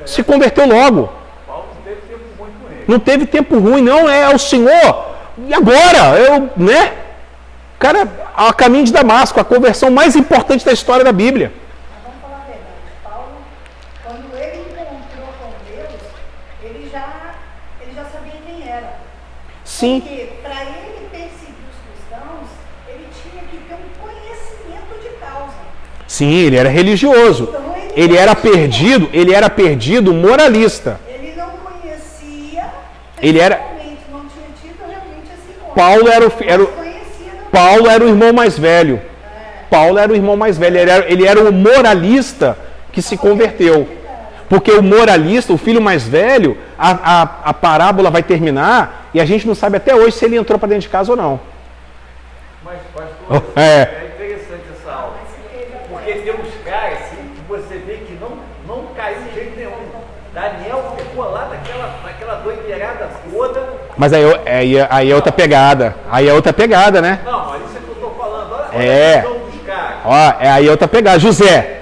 Se converteu logo. Paulo não teve tempo muito com ele. Não teve tempo ruim, não, é o Senhor. E agora? Cara, a caminho de Damasco, a conversão mais importante da história da Bíblia. Mas vamos falar a verdade. Paulo, quando ele encontrou com Deus, ele já sabia quem era. Sim. Porque para ele perseguir os cristãos, ele tinha que ter um conhecimento de causa. Sim, ele era religioso. Então, Ele era perdido moralista. Ele não conhecia, Ele era- pessoalmente, não tinha tido realmente esse encontro. Paulo era Mas conhecia da Paulo era o irmão mais velho. Paulo era o irmão mais velho. Ele era o moralista que se converteu. Porque o moralista, o filho mais velho, a parábola vai terminar e a gente não sabe até hoje se ele entrou para dentro de casa ou não. Mas, pastor, é interessante essa aula. Porque tem uns caras assim, que você vê que não caiu de jeito nenhum. Daniel ficou lá naquela doideirada toda. Mas aí é outra pegada. Aí é outra pegada, né? Não, mas isso é que eu estou falando. Olha É. a visão dos caras. Ó, aí é outra pegada. José.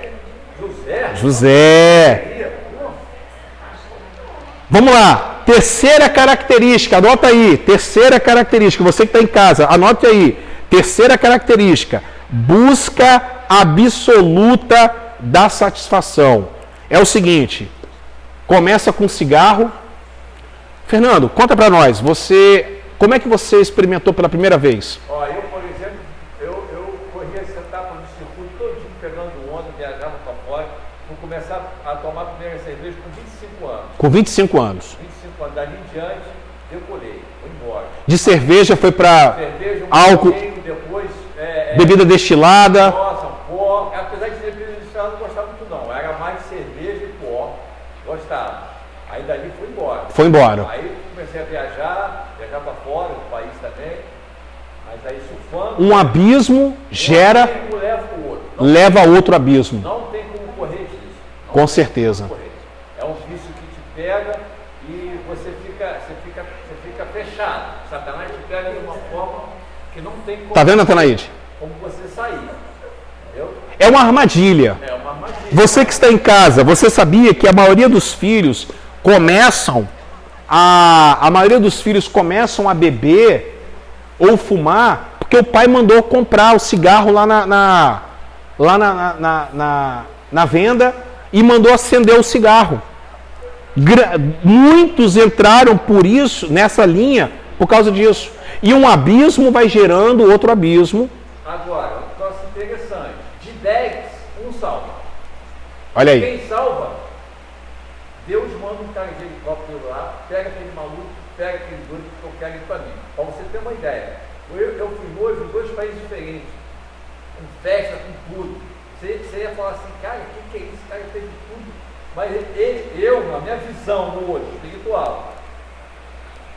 Vamos lá. Terceira característica. Anota aí. Terceira característica. Você que está em casa, anote aí. Terceira característica. Busca absoluta da satisfação. É o seguinte. Começa com cigarro. Fernando, conta pra nós. Como é que você experimentou pela primeira vez? Ó, eu, por exemplo, eu corria essa etapa no circuito todinho, pegando onda, viajava para fora. Vou começar a tomar a primeira cerveja com 25 anos. Com 25 anos. 25 anos. Dali em diante, decolei. Fui embora. De cerveja foi pra Cerveja, álcool, depois... bebida destilada. Nossa, pó. Apesar de bebida destilada, eu não gostava muito não. Era mais cerveja e pó. Gostava. Aí dali fui embora. Foi embora. Aí comecei a viajar para fora do país também. Mas aí surfando. Um abismo gera, Um leva o outro. leva a outro abismo. Não tem como correr disso. Não Com tem certeza. como correr. É um vício que te pega e você fica fechado. Satanás te pega de uma forma que não tem como, Tá vendo, Atanaíde? como você sair. Entendeu? É uma armadilha. É uma armadilha. Você que está em casa, você sabia que a maioria dos filhos começam a beber ou fumar porque o pai mandou comprar o cigarro lá na venda e mandou acender o cigarro. Muitos entraram por isso, nessa linha, por causa disso. E um abismo vai gerando outro abismo. Agora, um troço interessante. De 10, um salva. Olha aí. Quem salva, Deus manda um cara de helicóptero lá, pega aquele maluco, pega aquele doido que eu quero ir para mim. Para você ter uma ideia. Eu fui noivo em 2 países diferentes. Com festa, com tudo. Você ia falar assim, cara, o que é isso? Esse cara teve tudo. Mas eu, na minha visão hoje, espiritual,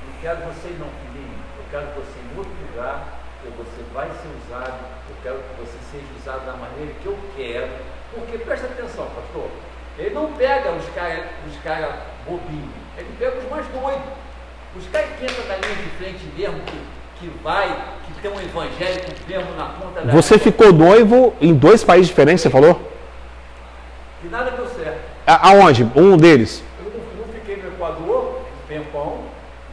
não quero você não, filhinho. Eu quero você em outro lugar, que você vai ser usado. Eu quero que você seja usado da maneira que eu quero. Porque, presta atenção, pastor, ele não pega os caras bobinhos, ele pega os mais doidos. Os caras que entram na linha de frente mesmo, que tem um evangélico mesmo na ponta da... Você ficou noivo em 2 países diferentes, você falou? E nada deu certo. Aonde? Um deles? Eu não fiquei no Equador, um tempão.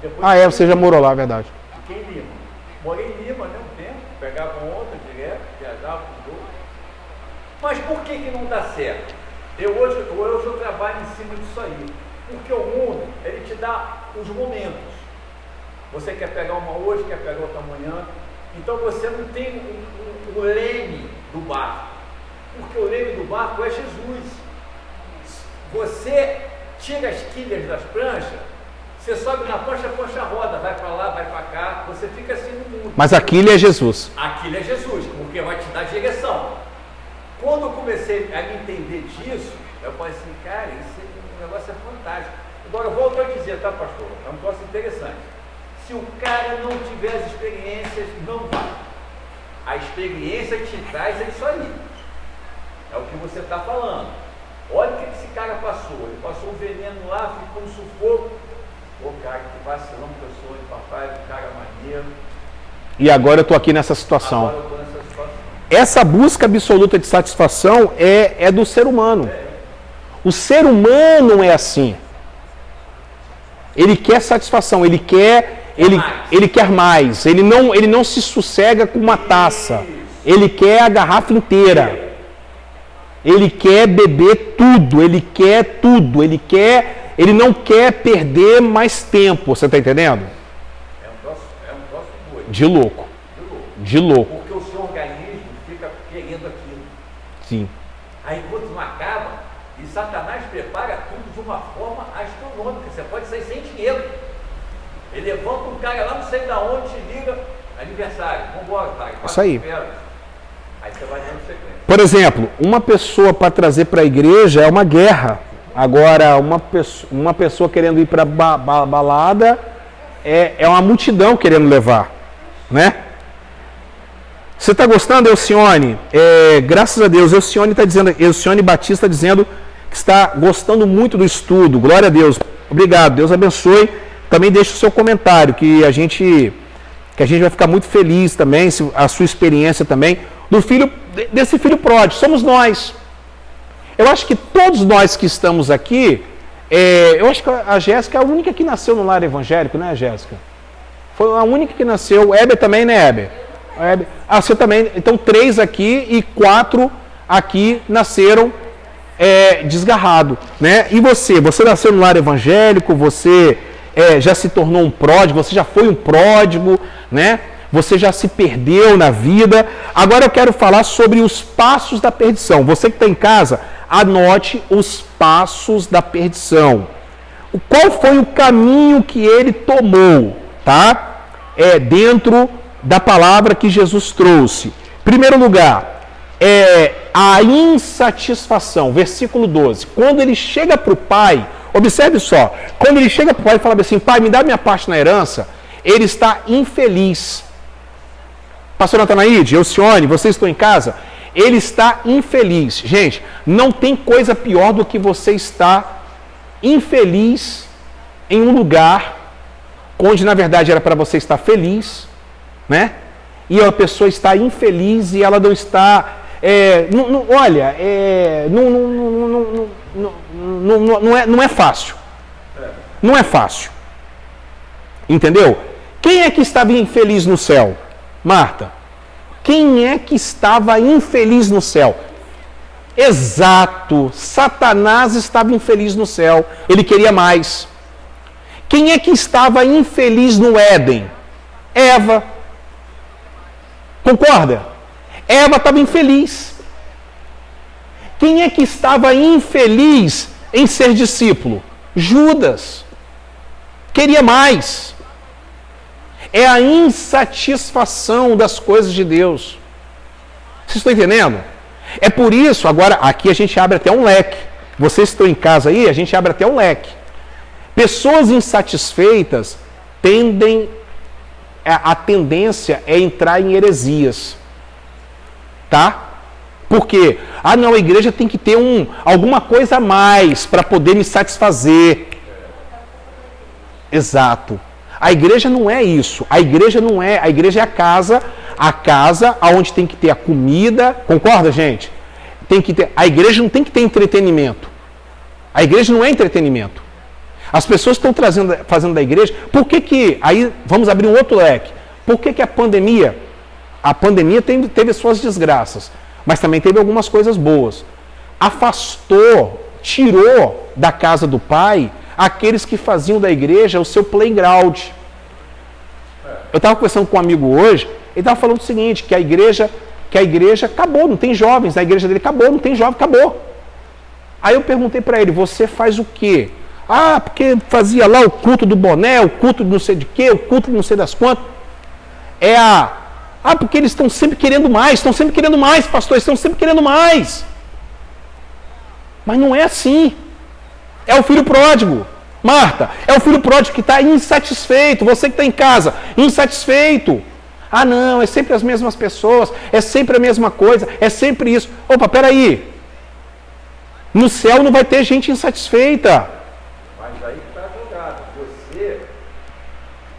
Depois Você já morou lá, é verdade. fiquei em Lima. Morei em Lima, né, um tempo. Pegava dá certo? Hoje eu trabalho em cima disso aí. Porque o mundo, ele te dá os momentos. Você quer pegar uma hoje, quer pegar outra amanhã. Então você não tem o leme do barco. Porque o leme do barco é Jesus. Você tira as quilhas das pranchas, você sobe na prancha, a prancha roda, vai para lá, vai para cá, você fica assim no mundo. Mas a quilha é Jesus. A quilha é Jesus, porque vai te dar direção. Quando eu comecei a me entender disso, eu falei assim, cara, esse negócio é fantástico. Agora, eu volto a dizer, tá, pastor? É um negócio interessante. Se o cara não tiver as experiências, não vai. A experiência te traz é isso aí. É o que você está falando. Olha o que esse cara passou. Ele passou um veneno lá, ficou um sufoco. Pô, cara, que vacilão que eu sou, de papai, um cara maneiro. E agora eu estou aqui nessa situação. Agora eu estou nessa situação. Essa busca absoluta de satisfação é do ser humano. O ser humano é assim. Ele quer satisfação, ele quer mais. Ele não se sossega com uma taça. Ele quer a garrafa inteira. Ele quer beber tudo, ele quer tudo, ele não quer perder mais tempo, você está entendendo? É um troço doido. De louco. Porque o seu organismo fica querendo aquilo. Sim. Aí quando não acaba, e Satanás prepara tudo de uma forma astronômica, você pode sair sem dinheiro. Ele levanta um cara lá, não sei de onde, te liga, aniversário, vambora, pai. Isso aí. Aí você vai dando sequência. Por exemplo, uma pessoa para trazer para a igreja é uma guerra. Agora, uma pessoa querendo ir para balada é uma multidão querendo levar, né? Você está gostando, Elcione? Graças a Deus, Elcione Batista está dizendo que está gostando muito do estudo. Glória a Deus. Obrigado, Deus abençoe. Também deixe o seu comentário, que a gente vai ficar muito feliz também, a sua experiência também, desse filho pródigo. Somos nós. Eu acho que todos nós que estamos aqui, eu acho que a Jéssica é a única que nasceu no lar evangélico, né, Jéssica? Foi a única que nasceu. O Heber também, né, Heber? Você também. Então, 3 aqui e 4 aqui nasceram desgarrado, né? E você nasceu no lar evangélico, você já se tornou um pródigo, você já foi um pródigo, né? Você já se perdeu na vida. Agora eu quero falar sobre os passos da perdição. Você que está em casa, anote os passos da perdição. Qual foi o caminho que ele tomou, tá? Dentro da palavra que Jesus trouxe. Primeiro lugar, a insatisfação. Versículo 12. Quando ele chega para o pai, observe só, quando ele chega para o pai e fala assim, pai, me dá minha parte na herança, ele está infeliz. Pastor Natanaide, Elcione, vocês estão em casa? Ele está infeliz. Gente, não tem coisa pior do que você estar infeliz em um lugar onde na verdade era para você estar feliz, né? E a pessoa está infeliz e ela não está... não é fácil. Não é fácil. Entendeu? Quem é que estava infeliz no céu? Marta. Quem é que estava infeliz no céu? Exato. Satanás estava infeliz no céu. Ele queria mais. Quem é que estava infeliz no Éden? Eva. Concorda? Eva estava infeliz. Quem é que estava infeliz em ser discípulo? Judas. Queria mais. É a insatisfação das coisas de Deus. Vocês estão entendendo? É por isso, agora, aqui a gente abre até um leque. Vocês que estão em casa aí, a gente abre até um leque. Pessoas insatisfeitas a tendência é entrar em heresias. Tá? Por quê? Não, a igreja tem que ter alguma coisa a mais para poder me satisfazer. Exato. A igreja não é isso. A igreja é a casa onde tem que ter a comida. Concorda, gente? A igreja não tem que ter entretenimento. A igreja não é entretenimento. As pessoas estão fazendo da igreja. Por que aí vamos abrir um outro leque? Por que a pandemia? A pandemia teve suas desgraças, mas também teve algumas coisas boas. afastou, tirou da casa do pai aqueles que faziam da igreja o seu playground. Eu estava conversando com um amigo hoje, ele estava falando o seguinte, que a igreja acabou, não tem jovens, a igreja dele acabou, não tem jovem, acabou. Aí eu perguntei para ele, você faz o quê? Ah, porque fazia lá o culto do boné, o culto de não sei de quê, o culto de não sei das quantas. Porque eles estão sempre querendo mais, pastor, estão sempre querendo mais. Mas não é assim. É o filho pródigo. Marta, é o filho pródigo que está insatisfeito. Você que está em casa, insatisfeito. Ah, não, é sempre as mesmas pessoas, é sempre a mesma coisa, é sempre isso. Opa, peraí. No céu não vai ter gente insatisfeita. Mas aí está jogado.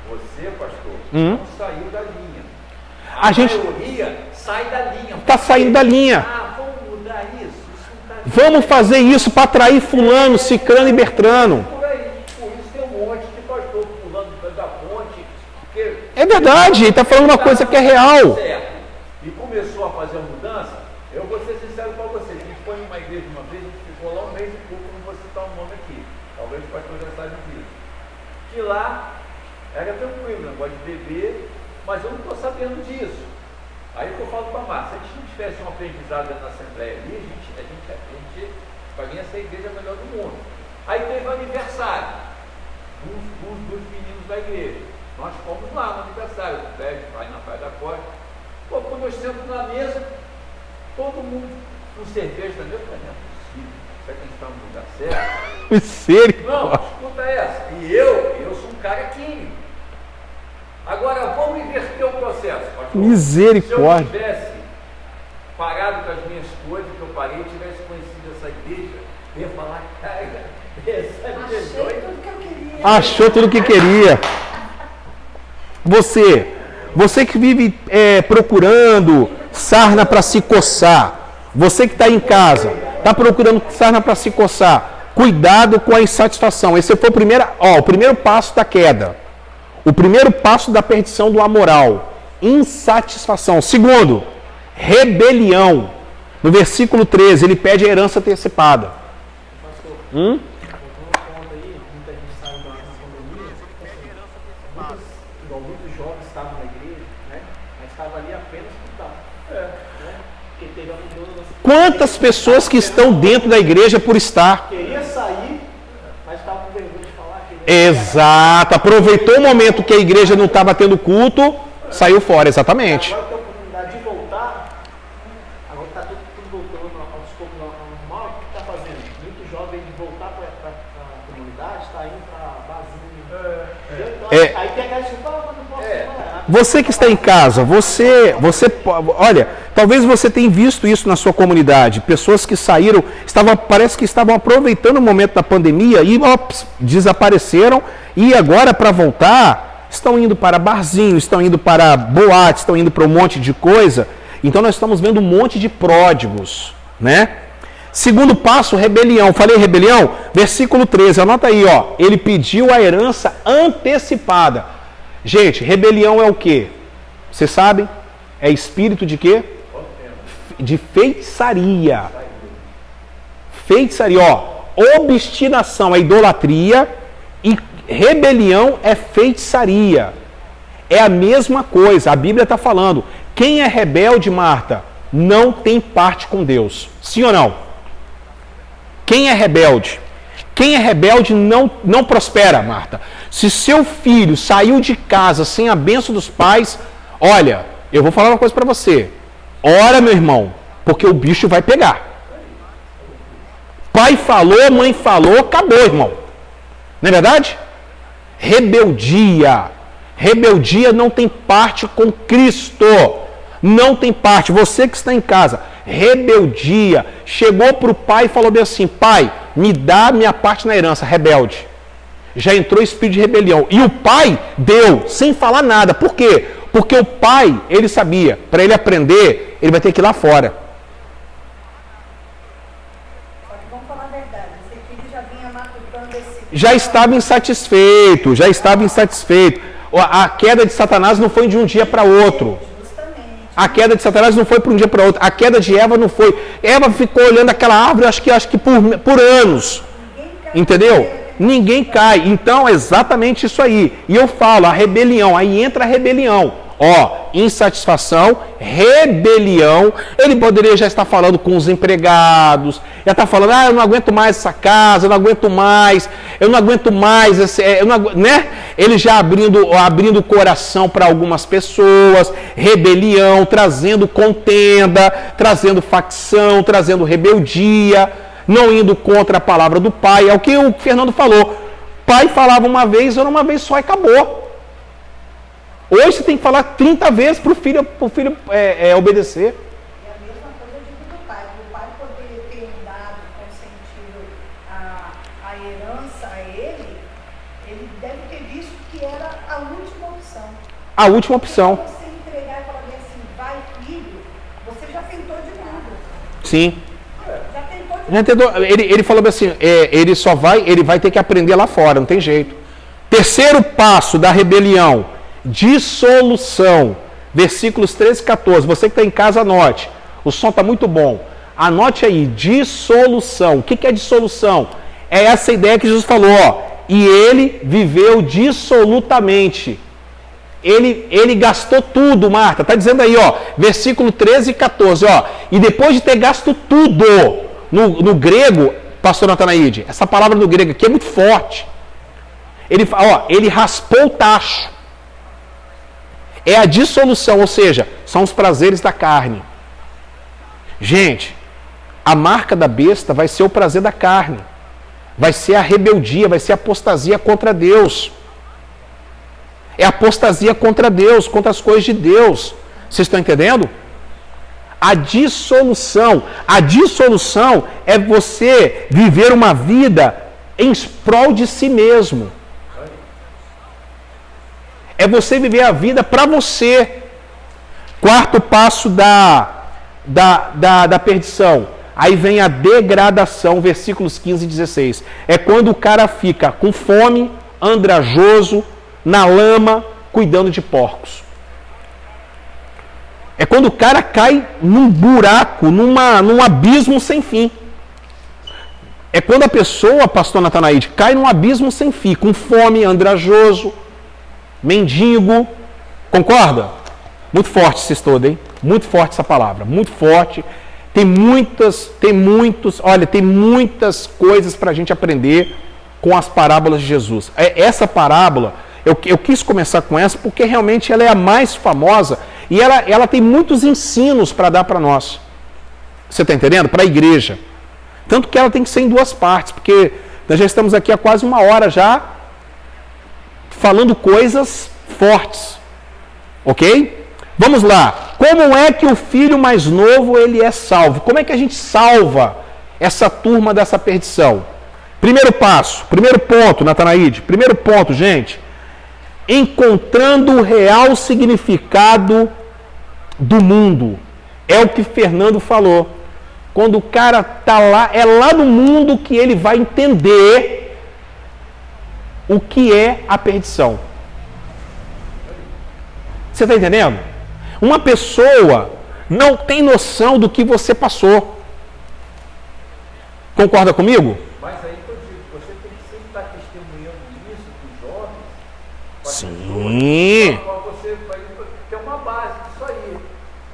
Você, pastor, não saiu da linha. A maioria sai da linha. Está saindo da linha. Vamos mudar isso. Vamos fazer isso para atrair fulano, cicrano e bertrano. Por isso tem um monte de pastor pulando da ponte. Porque É verdade, ele está falando uma coisa que é real. certo. E começou a fazer a mudança. Eu vou ser sincero para você. A gente foi numa igreja uma vez, a gente ficou lá um mês e pouco, não vou citar o nome aqui. Talvez o pastor já saiba disso. Que lá era tranquilo, negócio de beber, mas eu não estou sabendo disso. Aí que eu falo para a Márcia, se a gente não tivesse um aprendizado na Assembleia ali, para mim essa é a igreja melhor do mundo. Aí teve o aniversário dos meninos da igreja. Nós fomos lá no aniversário, o Pérez vai na Praia da Costa. Pô, quando nós sentamos na mesa, todo mundo com cerveja também, eu falei, não é possível, será que a gente está no lugar certo? Misericórdia. Não, escuta essa. E eu sou um cara químico. Agora, vamos inverter o processo, pastor. Misericórdia. Se eu tivesse parado com as minhas coisas que eu parei e tivesse conhecido essa igreja, eu ia falar, cara, essa igreja Achei tudo que eu queria. Achou tudo o que queria. Você que vive procurando sarna para se coçar, você que está em casa, está procurando sarna para se coçar, cuidado com a insatisfação. Esse foi o primeiro passo da queda. O primeiro passo da perdição do amoral. Insatisfação. Segundo, rebelião. No versículo 13, ele pede a herança antecipada. Pastor, voltando ao ponto aí, muita gente saiu da pandemia, muitos jovens estavam na igreja, né? Mas estavam ali apenas por estar. Né? Porque teve a mudança. Quantas pessoas que estão dentro da igreja por estar? Queria sair, mas estava com vergonha de falar. Exato. Aproveitou o momento que a igreja não estava tendo culto, saiu fora, exatamente. Agora tem a oportunidade de voltar. Agora está tudo voltando aos poucos ao normal. O que está fazendo? Muito jovem de voltar para a comunidade, está indo para barzinho. Aí tem aquela desculpa, mas não posso falar. Você que está em casa, olha, talvez você tenha visto isso na sua comunidade, pessoas que saíram, parece que estavam aproveitando o momento da pandemia e desapareceram e agora para voltar, estão indo para barzinho, estão indo para boates, estão indo para um monte de coisa. Então nós estamos vendo um monte de pródigos, né? Segundo passo, rebelião. Falei rebelião? Versículo 13, anota aí, ó. Ele pediu a herança antecipada. Gente, rebelião é o quê? Vocês sabem? É espírito de quê? De feitiçaria. Feitiçaria, ó. Obstinação é idolatria e rebelião é feitiçaria. É a mesma coisa. A Bíblia está falando. Quem é rebelde, Marta, não tem parte com Deus. Sim ou não? Quem é rebelde? Quem é rebelde não prospera, Marta. Se seu filho saiu de casa sem a bênção dos pais, olha, eu vou falar uma coisa para você. Ora, meu irmão, porque o bicho vai pegar. Pai falou, mãe falou, acabou, irmão. Não é verdade? Rebeldia. Rebeldia não tem parte com Cristo. Não tem parte. Você que está em casa, rebeldia. Chegou para o pai e falou bem assim, pai, me dá minha parte na herança, rebelde. Já entrou espírito de rebelião. E o pai deu, sem falar nada. Por quê? Porque o pai, ele sabia, para ele aprender, ele vai ter que ir lá fora. Só que vamos falar a verdade, esse filho já vinha matutando esse... Já estava insatisfeito. A queda de Satanás não foi de um dia para outro. Justamente. A queda de Satanás não foi para um dia para outro. A queda de Eva não foi. Eva ficou olhando aquela árvore, acho que por anos. Entendeu? Ninguém cai. Então, é exatamente isso aí. E eu falo, a rebelião. Aí entra a rebelião. Ó, insatisfação, rebelião. Ele poderia já estar falando com os empregados. Já está falando, eu não aguento mais essa casa, eu não aguento mais né? Ele já abrindo o coração para algumas pessoas, rebelião, trazendo contenda, trazendo facção, trazendo rebeldia, não indo contra a palavra do pai. É o que o Fernando falou. Pai falava uma vez, era uma vez só e acabou. Hoje você tem que falar 30 vezes para o filho obedecer. E a mesma coisa eu digo do pai. O pai poder ter dado, consentido a herança a ele deve ter visto que era a última opção. A última opção. Se você entregar e falar bem assim, vai filho, você já tentou de tudo. Sim. Já tentou de tudo. Ele falou assim, ele vai ter que aprender lá fora, não tem jeito. Terceiro passo da rebelião, dissolução. Versículos 13 e 14. Você que está em casa, anote. O som está muito bom. Anote aí, dissolução. O que é dissolução? É essa ideia que Jesus falou, ó. E ele viveu dissolutamente. Ele gastou tudo, Marta. Está dizendo aí, ó. Versículo 13 e 14, ó. E depois de ter gasto tudo, no grego, pastor Natanaide, essa palavra no grego aqui é muito forte. Ele raspou o tacho. É a dissolução, ou seja, são os prazeres da carne. Gente, a marca da besta vai ser o prazer da carne. Vai ser a rebeldia, vai ser a apostasia contra Deus. É a apostasia contra Deus, contra as coisas de Deus. Vocês estão entendendo? A dissolução é você viver uma vida em prol de si mesmo. É você viver a vida para você. Quarto passo da perdição. Aí vem a degradação, versículos 15 e 16. É quando o cara fica com fome, andrajoso, na lama, cuidando de porcos. É quando o cara cai num buraco, num abismo sem fim. É quando a pessoa, pastor Natanaide, cai num abismo sem fim, com fome, andrajoso, mendigo. Concorda? Muito forte esse estudo, hein? Muito forte essa palavra, muito forte. Tem muitas coisas para a gente aprender com as parábolas de Jesus. Essa parábola, eu quis começar com essa porque realmente ela é a mais famosa e ela tem muitos ensinos para dar para nós. Você está entendendo? Para a igreja. Tanto que ela tem que ser em duas partes, porque nós já estamos aqui há quase uma hora já falando coisas fortes. Ok? Vamos lá. Como é que o filho mais novo ele é salvo? Como é que a gente salva essa turma dessa perdição? Primeiro passo, primeiro ponto, Natanaide. Primeiro ponto, gente. Encontrando o real significado do mundo. É o que Fernando falou. Quando o cara está lá, é lá no mundo que ele vai entender o que é a perdição. Você está entendendo? Uma pessoa não tem noção do que você passou. Concorda comigo? Mas aí que eu digo, você tem que sempre estar testemunhando isso para os jovens. Sim. Para você ter uma base disso aí.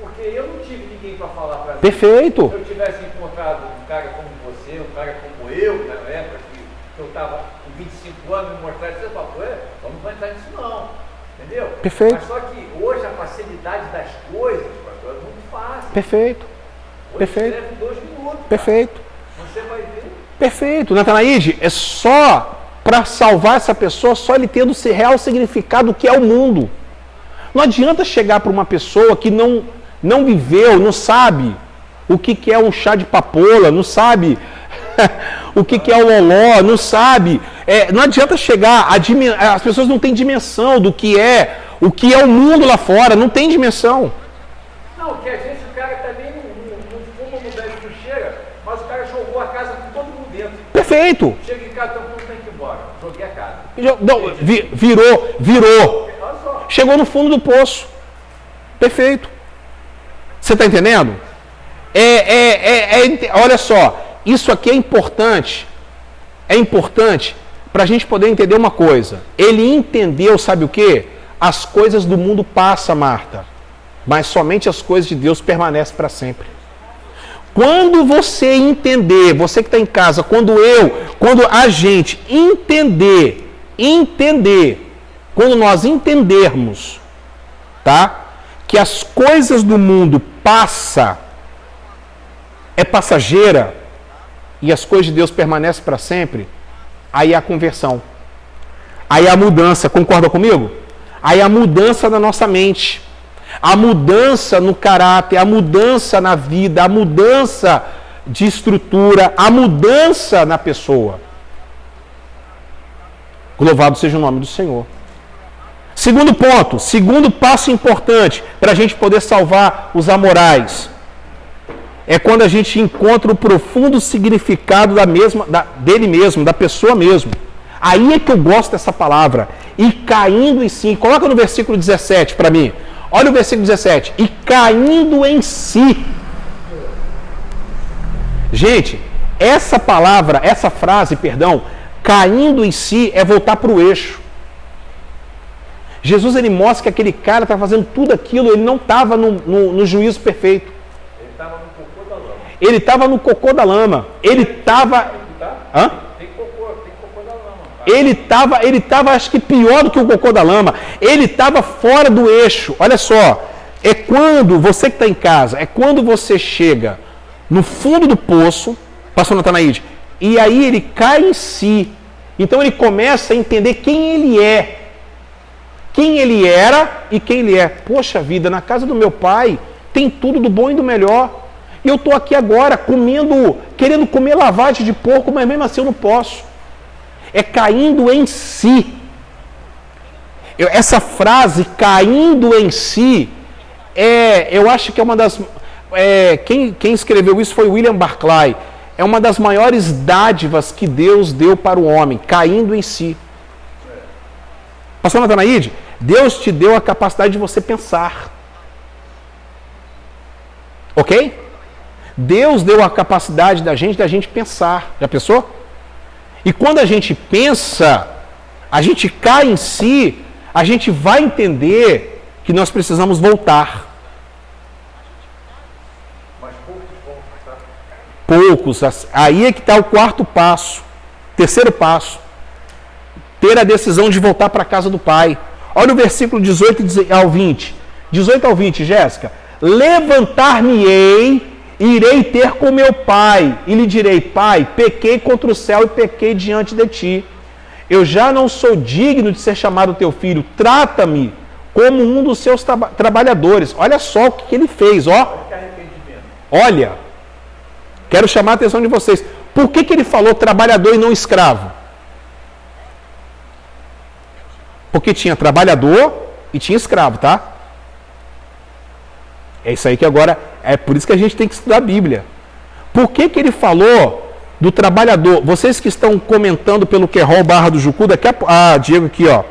Porque eu não tive ninguém para falar para mim. Perfeito. Se eu tivesse encontrado um cara como você, um cara como eu, na época que eu estava com 25 anos, me mostrar isso, eu falo, vamos entrar nisso não. Entendeu? Perfeito. Mas só que hoje a facilidade das coisas, pastor, é muito fácil. Perfeito. Hoje Perfeito. escreve 2 minutos. Perfeito. Cara. Você vai ver. Perfeito. Natanaide, é só para salvar essa pessoa, só ele tendo o real significado do que é o mundo. Não adianta chegar para uma pessoa que não viveu, não sabe o que é um chá de papoula, não sabe o que é o loló, não sabe. Não adianta chegar, as pessoas não têm dimensão do que é o mundo lá fora, não tem dimensão. Não, que às vezes o cara também não fuma no velho que chega, mas o cara jogou a casa com todo mundo dentro. Perfeito. Chega em casa, todo mundo tem que ir embora. Joguei a casa. Não, virou. Olha só. Chegou no fundo do poço. Perfeito. Você está entendendo? Olha só, isso aqui é importante. É importante para a gente poder entender uma coisa. Ele entendeu, sabe o quê? As coisas do mundo passam, Marta, mas somente as coisas de Deus permanecem para sempre. Quando você entender, você que está em casa, quando a gente entender, quando nós entendermos, tá? Que as coisas do mundo é passageira, e as coisas de Deus permanecem para sempre, aí a conversão. Aí a mudança, concorda comigo? Aí a mudança na nossa mente, a mudança no caráter, a mudança na vida, a mudança de estrutura, a mudança na pessoa. Louvado seja o nome do Senhor. Segundo ponto, segundo passo importante para a gente poder salvar os amorais. É quando a gente encontra o profundo significado dele mesmo, da pessoa mesmo. Aí é que eu gosto dessa palavra. E caindo em si. Coloca no versículo 17 para mim. Olha o versículo 17. E caindo em si. Gente, essa frase, caindo em si é voltar para o eixo. Jesus, ele mostra que aquele cara está fazendo tudo aquilo, ele não estava no juízo perfeito. Ele estava no cocô da lama. Ele estava... Hã? Tem cocô da lama. Ele estava, acho que pior do que o cocô da lama. Ele estava fora do eixo. Olha só, é quando, você que está em casa, é quando você chega no fundo do poço, pastor Natanaide, e aí ele cai em si. Então ele começa a entender quem ele é. Quem ele era e quem ele é. Poxa vida, na casa do meu pai tem tudo do bom e do melhor. E eu estou aqui agora querendo comer lavagem de porco, mas mesmo assim eu não posso. É caindo em si. Essa frase, caindo em si, eu acho que é uma das... quem escreveu isso foi William Barclay. É uma das maiores dádivas que Deus deu para o homem, caindo em si. Pastor Natanaide, Deus te deu a capacidade de você pensar. Ok? Deus deu a capacidade da gente pensar. Já pensou? E quando a gente pensa, a gente cai em si, a gente vai entender que nós precisamos voltar. Mas poucos vão voltar. Poucos. Aí é que está o quarto passo. Terceiro passo. Ter a decisão de voltar para a casa do Pai. Olha o versículo 18 ao 20. 18 ao 20, Jéssica. Levantar-me-ei, irei ter com meu pai, e lhe direi: Pai, pequei contra o céu e pequei diante de ti. Eu já não sou digno de ser chamado teu filho. Trata-me como um dos seus trabalhadores. Olha só o que ele fez, ó. Olha, quero chamar a atenção de vocês. Por que ele falou trabalhador e não escravo? Porque tinha trabalhador e tinha escravo, tá? É isso aí que agora... É por isso que a gente tem que estudar a Bíblia. Por que ele falou do trabalhador? Vocês que estão comentando pelo Querol Barra do Jucu, daqui a... Diego aqui, ó.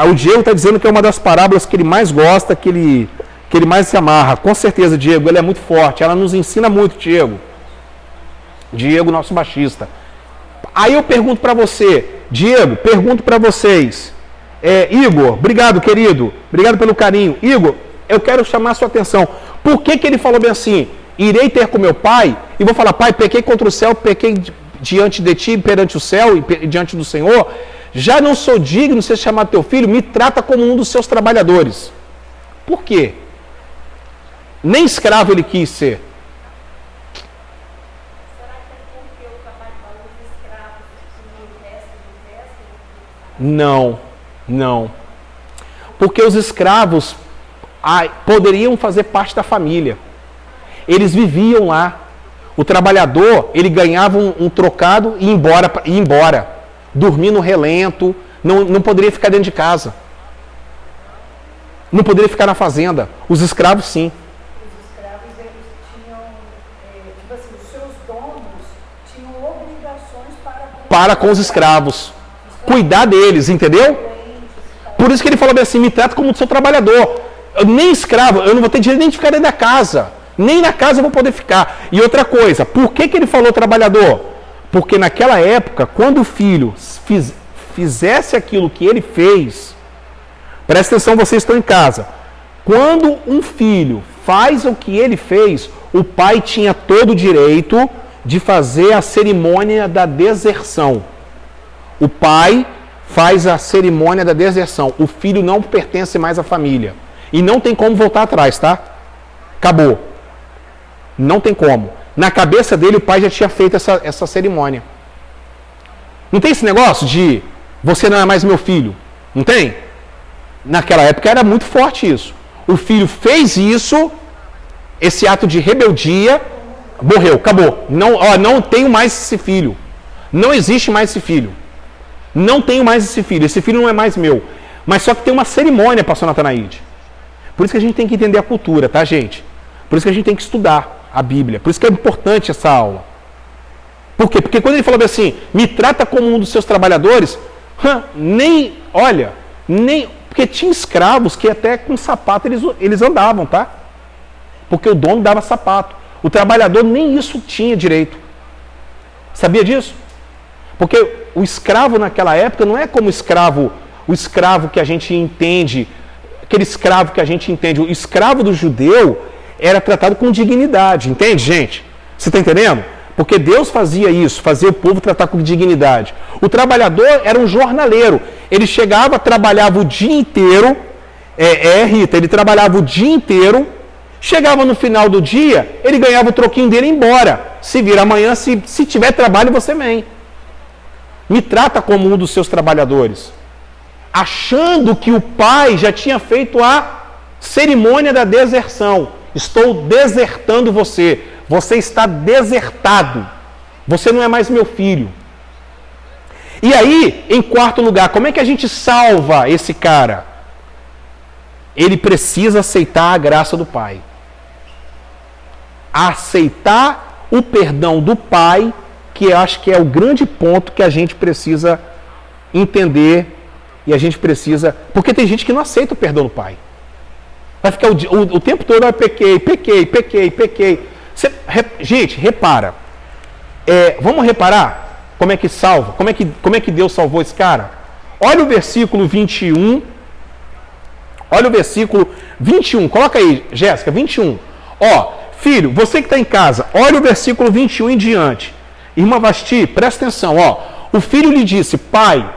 O Diego está dizendo que é uma das parábolas que ele mais gosta, que ele mais se amarra. Com certeza, Diego, ele é muito forte. Ela nos ensina muito, Diego. Diego, nosso baixista. Aí eu pergunto para você, Diego, pergunto para vocês. Igor, obrigado, querido. Obrigado pelo carinho. Igor, eu quero chamar a sua atenção. Por que ele falou bem assim? Irei ter com meu pai e vou falar: Pai, pequei contra o céu, pequei diante de ti, perante o céu e diante do Senhor. Já não sou digno de ser chamado teu filho, me trata como um dos seus trabalhadores. Por quê? Nem escravo ele quis ser. Será que é porque o trabalho dos escravos tinha o resto do resto? Não. Porque os escravos poderiam fazer parte da família. Eles viviam lá. O trabalhador, ele ganhava um trocado e ia embora. Dormir no relento, não poderia ficar dentro de casa. Não poderia ficar na fazenda. Os escravos, sim. Os escravos, eles tinham, tipo assim, os seus donos tinham obrigações para com os escravos. Cuidar deles, entendeu? Por isso que ele falou bem assim: me trata como seu trabalhador. nem escravo, eu não vou ter direito nem de ficar dentro da casa. Nem na casa eu vou poder ficar. E outra coisa, por que ele falou trabalhador? Porque naquela época, quando o filho fizesse aquilo que ele fez, presta atenção, vocês estão em casa. Quando um filho faz o que ele fez, o pai tinha todo o direito de fazer a cerimônia da deserção. O pai faz a cerimônia da deserção. O filho não pertence mais à família. E não tem como voltar atrás, tá? Acabou. Não tem como. Na cabeça dele, o pai já tinha feito essa cerimônia. Não tem esse negócio de você não é mais meu filho? Não tem? Naquela época era muito forte isso. O filho fez isso, esse ato de rebeldia, morreu, acabou. Não tenho mais esse filho. Não existe mais esse filho. Não tenho mais esse filho. Esse filho não é mais meu. Mas só que tem uma cerimônia, pastor Natanaide. Por isso que a gente tem que entender a cultura, tá, gente? Por isso que a gente tem que estudar a Bíblia. Por isso que é importante essa aula. Por quê? Porque quando ele falou assim, me trata como um dos seus trabalhadores, porque tinha escravos que até com sapato eles andavam, tá? Porque o dono dava sapato. O trabalhador nem isso tinha direito. Sabia disso? Porque o escravo naquela época não é como o escravo que a gente entende, aquele escravo que a gente entende. O escravo do judeu era tratado com dignidade, entende, gente? Você está entendendo? Porque Deus fazia isso, fazia o povo tratar com dignidade. O trabalhador era um jornaleiro. Ele chegava, trabalhava o dia inteiro, Rita, ele trabalhava o dia inteiro, chegava no final do dia, ele ganhava o troquinho dele e ia embora. Se vira amanhã, se tiver trabalho, você vem. Me trata como um dos seus trabalhadores. Achando que o pai já tinha feito a cerimônia da deserção. Estou desertando você. Você está desertado. Você não é mais meu filho. E aí, em quarto lugar, como é que a gente salva esse cara? Ele precisa aceitar a graça do pai. Aceitar o perdão do pai, que eu acho que é o grande ponto que a gente precisa entender e a gente precisa... Porque tem gente que não aceita o perdão do pai. Vai ficar o tempo todo, pequei. Gente, repara. Vamos reparar como é que salva? Como é que Deus salvou esse cara? Olha o versículo 21. Olha o versículo 21. Coloca aí, Jéssica, 21. Ó, filho, você que está em casa, olha o versículo 21 em diante. Irmã Vasti, presta atenção. Ó, o filho lhe disse, pai,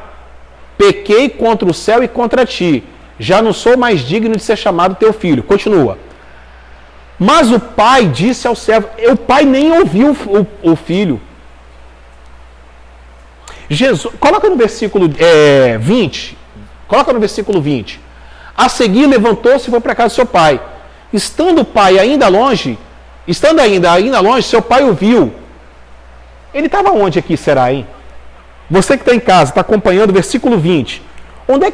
pequei contra o céu e contra ti. Já não sou mais digno de ser chamado teu filho. Continua. Mas o pai disse ao servo, o pai nem ouviu o filho. Jesus, coloca no versículo 20. Coloca no versículo 20. A seguir levantou-se e foi para casa do seu pai. Estando o pai ainda longe, seu pai o viu. Ele estava onde aqui, será, hein? Você que está em casa, está acompanhando o versículo 20. Onde é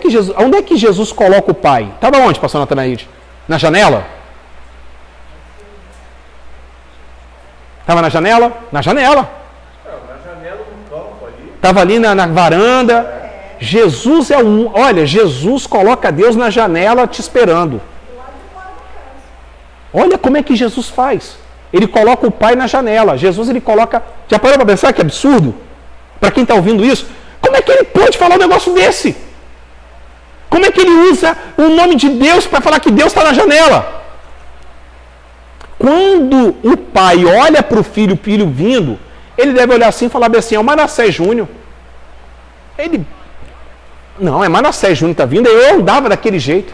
que Jesus coloca o pai? Estava onde, pastor Natanaide? Na janela? Estava na janela? Na janela. Na janela do campo ali. Estava ali na varanda. Jesus olha, Jesus coloca Deus na janela te esperando. Olha como é que Jesus faz. Ele coloca o pai na janela. Jesus, ele coloca... Já parou para pensar que absurdo? Para quem está ouvindo isso, como é que ele pode falar um negócio desse? Como é que ele usa o nome de Deus para falar que Deus está na janela? Quando o pai olha para o filho vindo, ele deve olhar assim e falar assim, é o Manassés Júnior. Não, é Manassés Júnior está vindo, eu andava daquele jeito.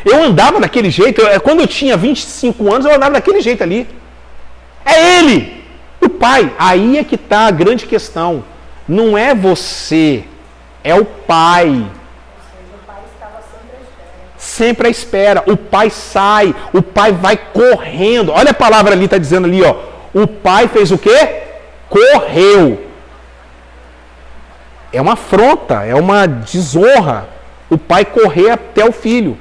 Eu andava daquele jeito, quando eu tinha 25 anos, eu andava daquele jeito ali. É ele, o pai. Aí é que está a grande questão. Não é você, é o pai. O pai estava Sempre à espera. O pai sai, o pai vai correndo. Olha a palavra ali, está dizendo ali, ó. O pai fez o quê? Correu. É uma afronta, é uma desonra. O pai correr até o filho.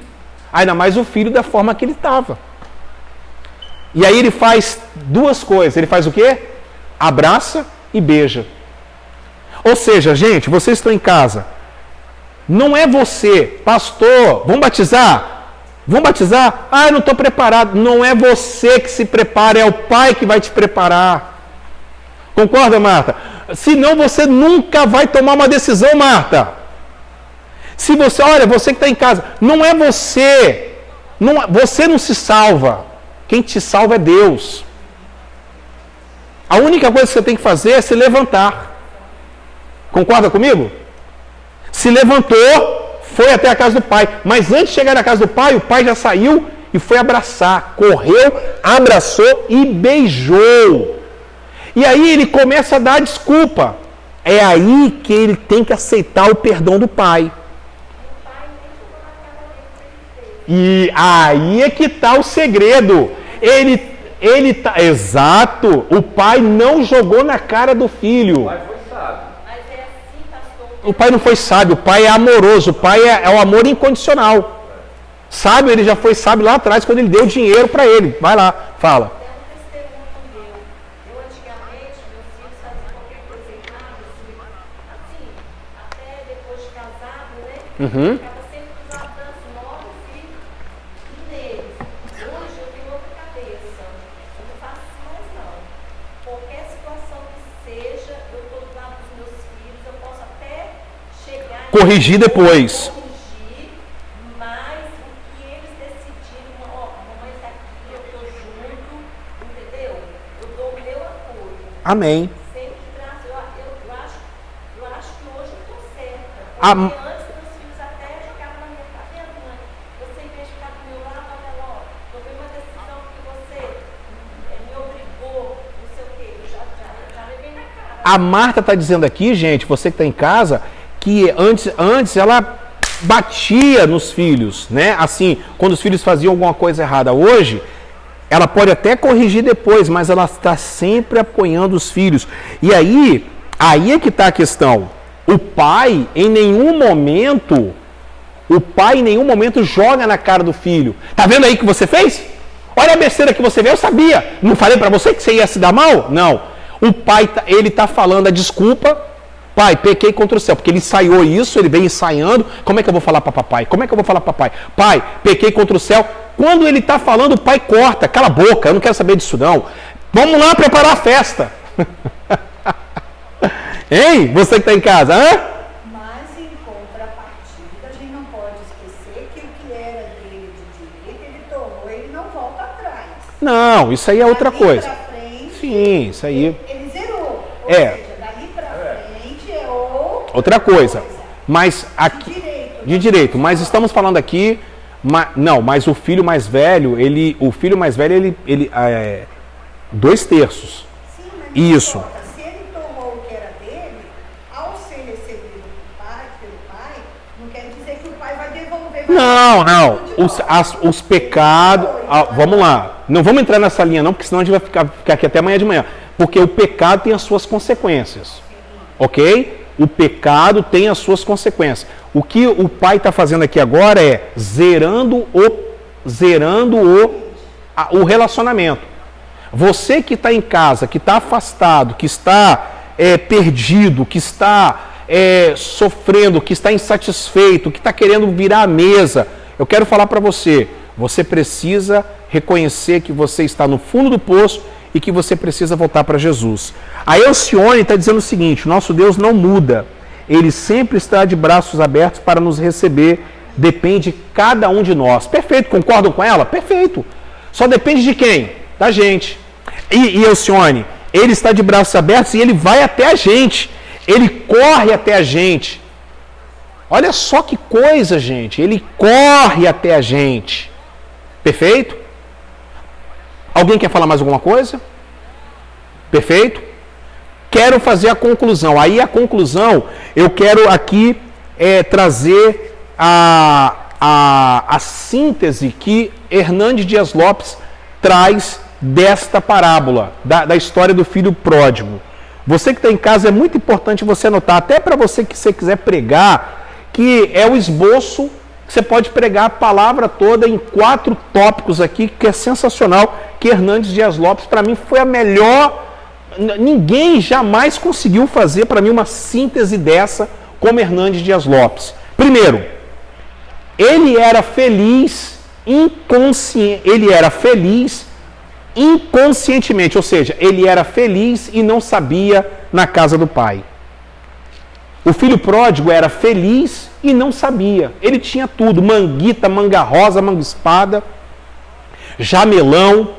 Ainda mais o filho da forma que ele estava. E aí ele faz duas coisas. Ele faz o quê? Abraça e beija. Ou seja, gente, vocês estão em casa. Não é você, pastor, vamos batizar? Vamos batizar? Ah, eu não estou preparado. Não é você que se prepara, é o Pai que vai te preparar. Concorda, Marta? Senão você nunca vai tomar uma decisão, Marta. Se você, olha, você que está em casa, não é você. Você não se salva. Quem te salva é Deus. A única coisa que você tem que fazer é se levantar. Concorda comigo? Se levantou, foi até a casa do pai. Mas antes de chegar na casa do pai, o pai já saiu e foi abraçar. Correu, abraçou e beijou. E aí ele começa a dar desculpa. É aí que ele tem que aceitar o perdão do pai. E aí é que está o segredo. Ele tá, exato. O pai não jogou na cara do filho. O pai foi sábio. Mas é assim, pastor. O pai não foi sábio, o pai é amoroso, o pai é o amor incondicional. Sábio, ele já foi sábio lá atrás quando ele deu dinheiro para ele. Vai lá, fala. É um testemunho meu. Eu antigamente, meus filhos faziam qualquer coisa errada, assim, até depois de casado, né? Uhum. Ficava sempre com os avanços novos e neles. Hoje eu tenho outra cabeça. Eu não faço isso mais não. Qualquer situação que seja, eu estou do lado dos meus filhos, eu posso até chegar Corrigir depois. corrigir, mas o que eles decidirem, ó, mamãe está aqui, eu estou junto, entendeu? Eu dou o meu apoio. Amém. Sempre de braço, eu acho que hoje eu estou certa. Am- Porque antes meus filhos até jogavam na minha cara, tá vendo, mãe? Você em vez de ficar do meu lado, olha lá, ó, tomei uma decisão que você me obrigou, não sei o quê. Eu já levei na cara. A Marta está dizendo aqui, gente, você que está em casa, que antes ela batia nos filhos, né? Assim, quando os filhos faziam alguma coisa errada. Hoje, ela pode até corrigir depois, mas ela está sempre apoiando os filhos. E aí é que está a questão. O pai, em nenhum momento joga na cara do filho. Tá vendo aí que você fez? Olha a besteira que você fez, eu sabia. Não falei para você que você ia se dar mal? Não. O pai, ele tá falando a desculpa. Pai, pequei contra o céu, porque ele ensaiou isso, ele vem ensaiando. Como é que eu vou falar para papai? Como é que eu vou falar para papai? Pai, pequei contra o céu. Quando ele está falando, o pai corta. Cala a boca, eu não quero saber disso não. Vamos lá preparar a festa. Hein? Você que está em casa, hã? Mas em contrapartida, a gente não pode esquecer que o que era dele de direito, ele tomou, ele não volta atrás. Não, isso aí é outra Dali coisa. pra frente, Sim, isso aí ele zerou. Ou É. seja, dali pra frente é outra coisa. Mas aqui de direito, mas estamos falando aqui, não, mas o filho mais velho, ele 2/3. Sim, mas Isso. não importa. Se ele tomou o que era dele, ao ser recebido pelo pai, não quer dizer que o pai vai devolver. Não. Os pecados. Vamos lá. Não vamos entrar nessa linha, não, porque senão a gente vai ficar aqui até amanhã de manhã. Porque o pecado tem as suas consequências. Ok? O pecado tem as suas consequências. O que o pai está fazendo aqui agora é zerando o relacionamento. Você que está em casa, que está afastado, que está perdido, que está sofrendo, que está insatisfeito, que está querendo virar a mesa, eu quero falar para você, você precisa reconhecer que você está no fundo do poço e que você precisa voltar para Jesus. A Elcione está dizendo o seguinte: nosso Deus não muda, Ele sempre está de braços abertos para nos receber, depende de cada um de nós. Perfeito, concordam com ela? Perfeito. Só depende de quem? Da gente. E Elcione, Ele está de braços abertos e Ele vai até a gente, Ele corre até a gente. Olha só que coisa, gente, Ele corre até a gente. Perfeito? Alguém quer falar mais alguma coisa? Perfeito? Quero fazer a conclusão. Aí a conclusão, eu quero aqui trazer a síntese que Hernandes Dias Lopes traz desta parábola, da história do filho pródigo. Você que está em casa, é muito importante você anotar, até para você que você quiser pregar, que é o esboço. Você pode pregar a palavra toda em 4 tópicos aqui, que é sensacional, que Hernandes Dias Lopes, para mim, foi a melhor. Ninguém jamais conseguiu fazer, para mim, uma síntese dessa como Hernandes Dias Lopes. Primeiro, ele era feliz inconscientemente, ou seja, ele era feliz e não sabia na casa do pai. O filho pródigo era feliz e não sabia. Ele tinha tudo: manguita, manga rosa, manga espada, jamelão,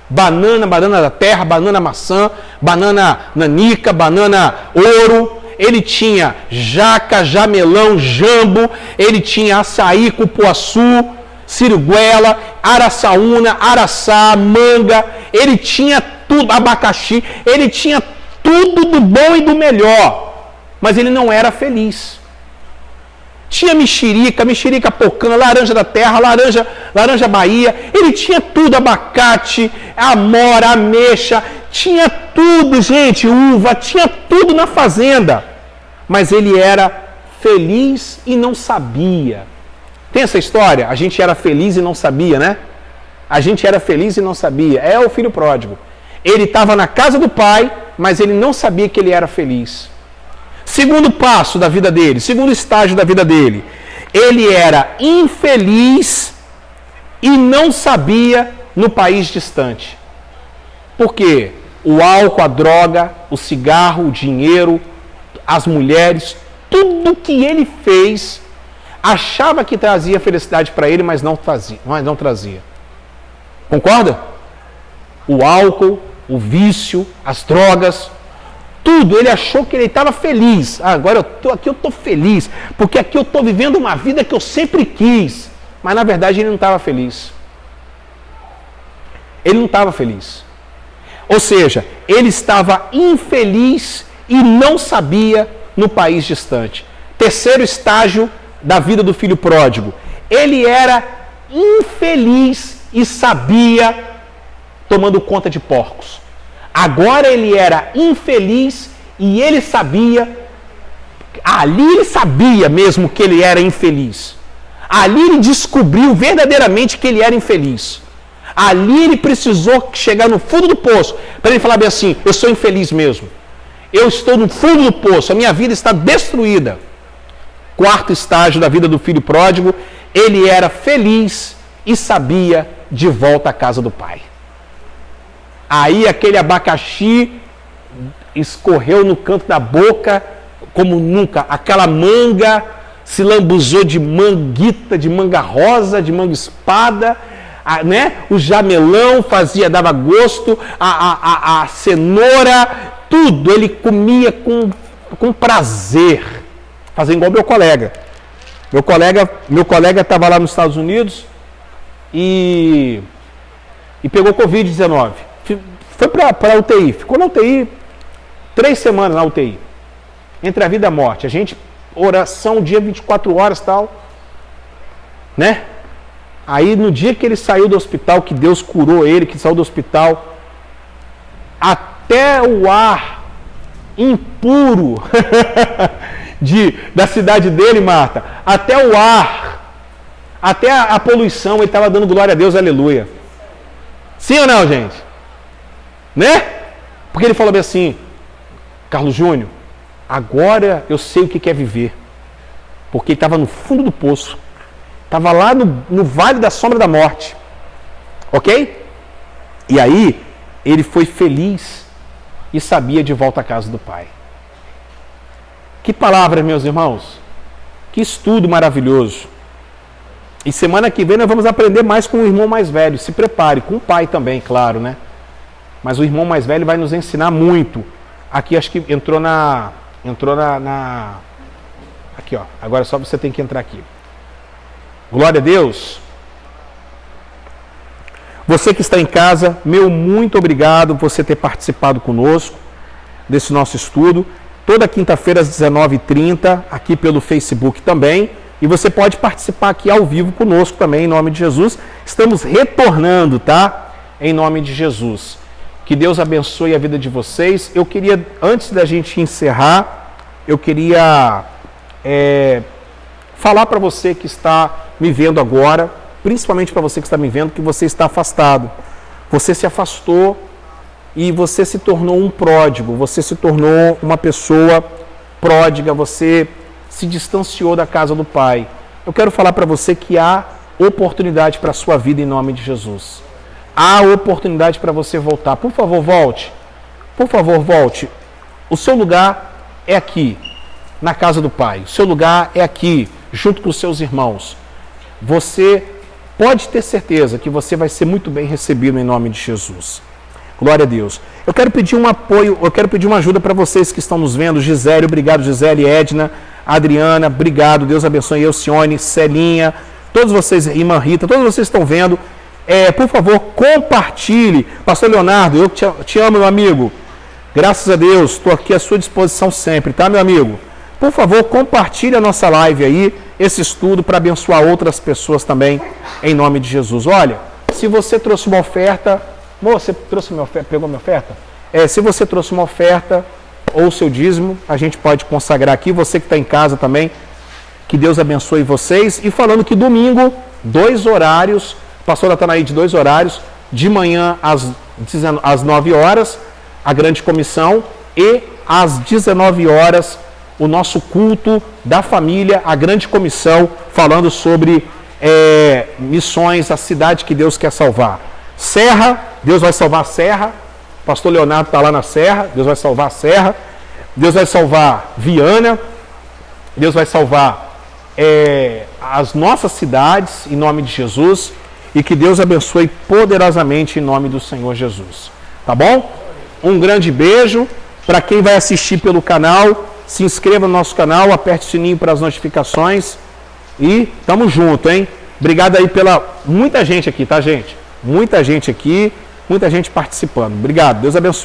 banana da terra, banana maçã, banana nanica, banana ouro. Ele tinha jaca, jamelão, jambo, ele tinha açaí, cupuaçu, siriguela, araçaúna, araçá, manga. Ele tinha tudo, abacaxi, ele tinha tudo do bom e do melhor. Mas ele não era feliz. Tinha mexerica pocã, laranja da terra, laranja Bahia. Ele tinha tudo, abacate, amora, ameixa, tinha tudo, gente, uva, tinha tudo na fazenda. Mas ele era feliz e não sabia. Tem essa história? A gente era feliz e não sabia, né? A gente era feliz e não sabia. É o filho pródigo. Ele estava na casa do pai, mas ele não sabia que ele era feliz. Segundo passo da vida dele, segundo estágio da vida dele, ele era infeliz e não sabia no país distante. Por quê? O álcool, a droga, o cigarro, o dinheiro, as mulheres, tudo que ele fez, achava que trazia felicidade para ele, mas não trazia. Concorda? O álcool, o vício, as drogas, tudo, ele achou que ele estava feliz. Agora eu estou feliz, porque aqui eu estou vivendo uma vida que eu sempre quis. Mas na verdade ele não estava feliz. Ele não estava feliz. Ou seja, ele estava infeliz e não sabia no país distante. Terceiro estágio da vida do filho pródigo. Ele era infeliz e sabia tomando conta de porcos. Agora ele era infeliz e ele sabia, ali ele sabia mesmo que ele era infeliz. Ali ele descobriu verdadeiramente que ele era infeliz. Ali ele precisou chegar no fundo do poço para ele falar bem assim: eu sou infeliz mesmo. Eu estou no fundo do poço, a minha vida está destruída. Quarto estágio da vida do filho pródigo, ele era feliz e sabia de volta à casa do pai. Aí aquele abacaxi escorreu no canto da boca como nunca. Aquela manga se lambuzou de manguita, de manga rosa, de manga espada, né? O jamelão dava gosto, a cenoura, tudo ele comia com prazer. Fazendo igual meu colega. Meu colega estava lá nos Estados Unidos e pegou Covid-19. Foi para a UTI, ficou na UTI 3 semanas na UTI, entre a vida e a morte. A gente, oração, dia 24 horas e tal, né? Aí no dia que ele saiu do hospital, que Deus curou ele, que saiu do hospital, até o ar impuro da cidade dele, Marta, até o ar, até a poluição, ele estava dando glória a Deus, aleluia. Sim ou não, gente? Né? Porque ele falou bem assim: Carlos Júnior, agora eu sei o que é viver. Porque ele estava no fundo do poço. Estava lá no vale da sombra da morte. Ok? E aí, ele foi feliz e sabia de volta à casa do pai. Que palavra, meus irmãos. Que estudo maravilhoso. E semana que vem nós vamos aprender mais com o irmão mais velho. Se prepare, com o pai também, claro, né? Mas o irmão mais velho vai nos ensinar muito. Aqui acho que entrou na aqui, ó. Agora só você tem que entrar aqui. Glória a Deus. Você que está em casa, meu muito obrigado por você ter participado conosco desse nosso estudo. Toda quinta-feira às 19h30, aqui pelo Facebook também. E você pode participar aqui ao vivo conosco também, em nome de Jesus. Estamos retornando, tá? Em nome de Jesus. Que Deus abençoe a vida de vocês. Eu queria, antes da gente encerrar, eu queria falar para você que está me vendo agora, principalmente para você que está me vendo, que você está afastado. Você se afastou e você se tornou um pródigo, você se tornou uma pessoa pródiga, você se distanciou da casa do Pai. Eu quero falar para você que há oportunidade para a sua vida em nome de Jesus. Há oportunidade para você voltar. Por favor, volte. Por favor, volte. O seu lugar é aqui, na casa do Pai. O seu lugar é aqui, junto com os seus irmãos. Você pode ter certeza que você vai ser muito bem recebido em nome de Jesus. Glória a Deus. Eu quero pedir um apoio, eu quero pedir uma ajuda para vocês que estão nos vendo. Gisele, obrigado, Gisele, Edna, Adriana, obrigado. Deus abençoe. Elcione, Celinha, todos vocês, irmã Rita, todos vocês estão vendo. Por favor, compartilhe. Pastor Leonardo, eu te amo, meu amigo. Graças a Deus, estou aqui à sua disposição sempre, tá, meu amigo? Por favor, compartilhe a nossa live aí, esse estudo, para abençoar outras pessoas também, em nome de Jesus. Olha, se você trouxe uma oferta, você trouxe minha oferta, pegou minha oferta? Se você trouxe uma oferta ou seu dízimo, a gente pode consagrar aqui. Você que está em casa também, que Deus abençoe vocês. E falando que domingo, 2 horários, pastor Natanaí de 2 horários, de manhã às 9 horas, a grande comissão, e às 19 horas, o nosso culto da família, a grande comissão, falando sobre missões, a cidade que Deus quer salvar. Serra, Deus vai salvar a Serra, pastor Leonardo está lá na Serra, Deus vai salvar a Serra, Deus vai salvar Viana, Deus vai salvar as nossas cidades, em nome de Jesus, e que Deus abençoe poderosamente em nome do Senhor Jesus. Tá bom? Um grande beijo. Para quem vai assistir pelo canal, se inscreva no nosso canal, aperte o sininho para as notificações e tamo junto, hein? Obrigado aí pela muita gente aqui, tá, gente? Muita gente aqui, muita gente participando. Obrigado, Deus abençoe.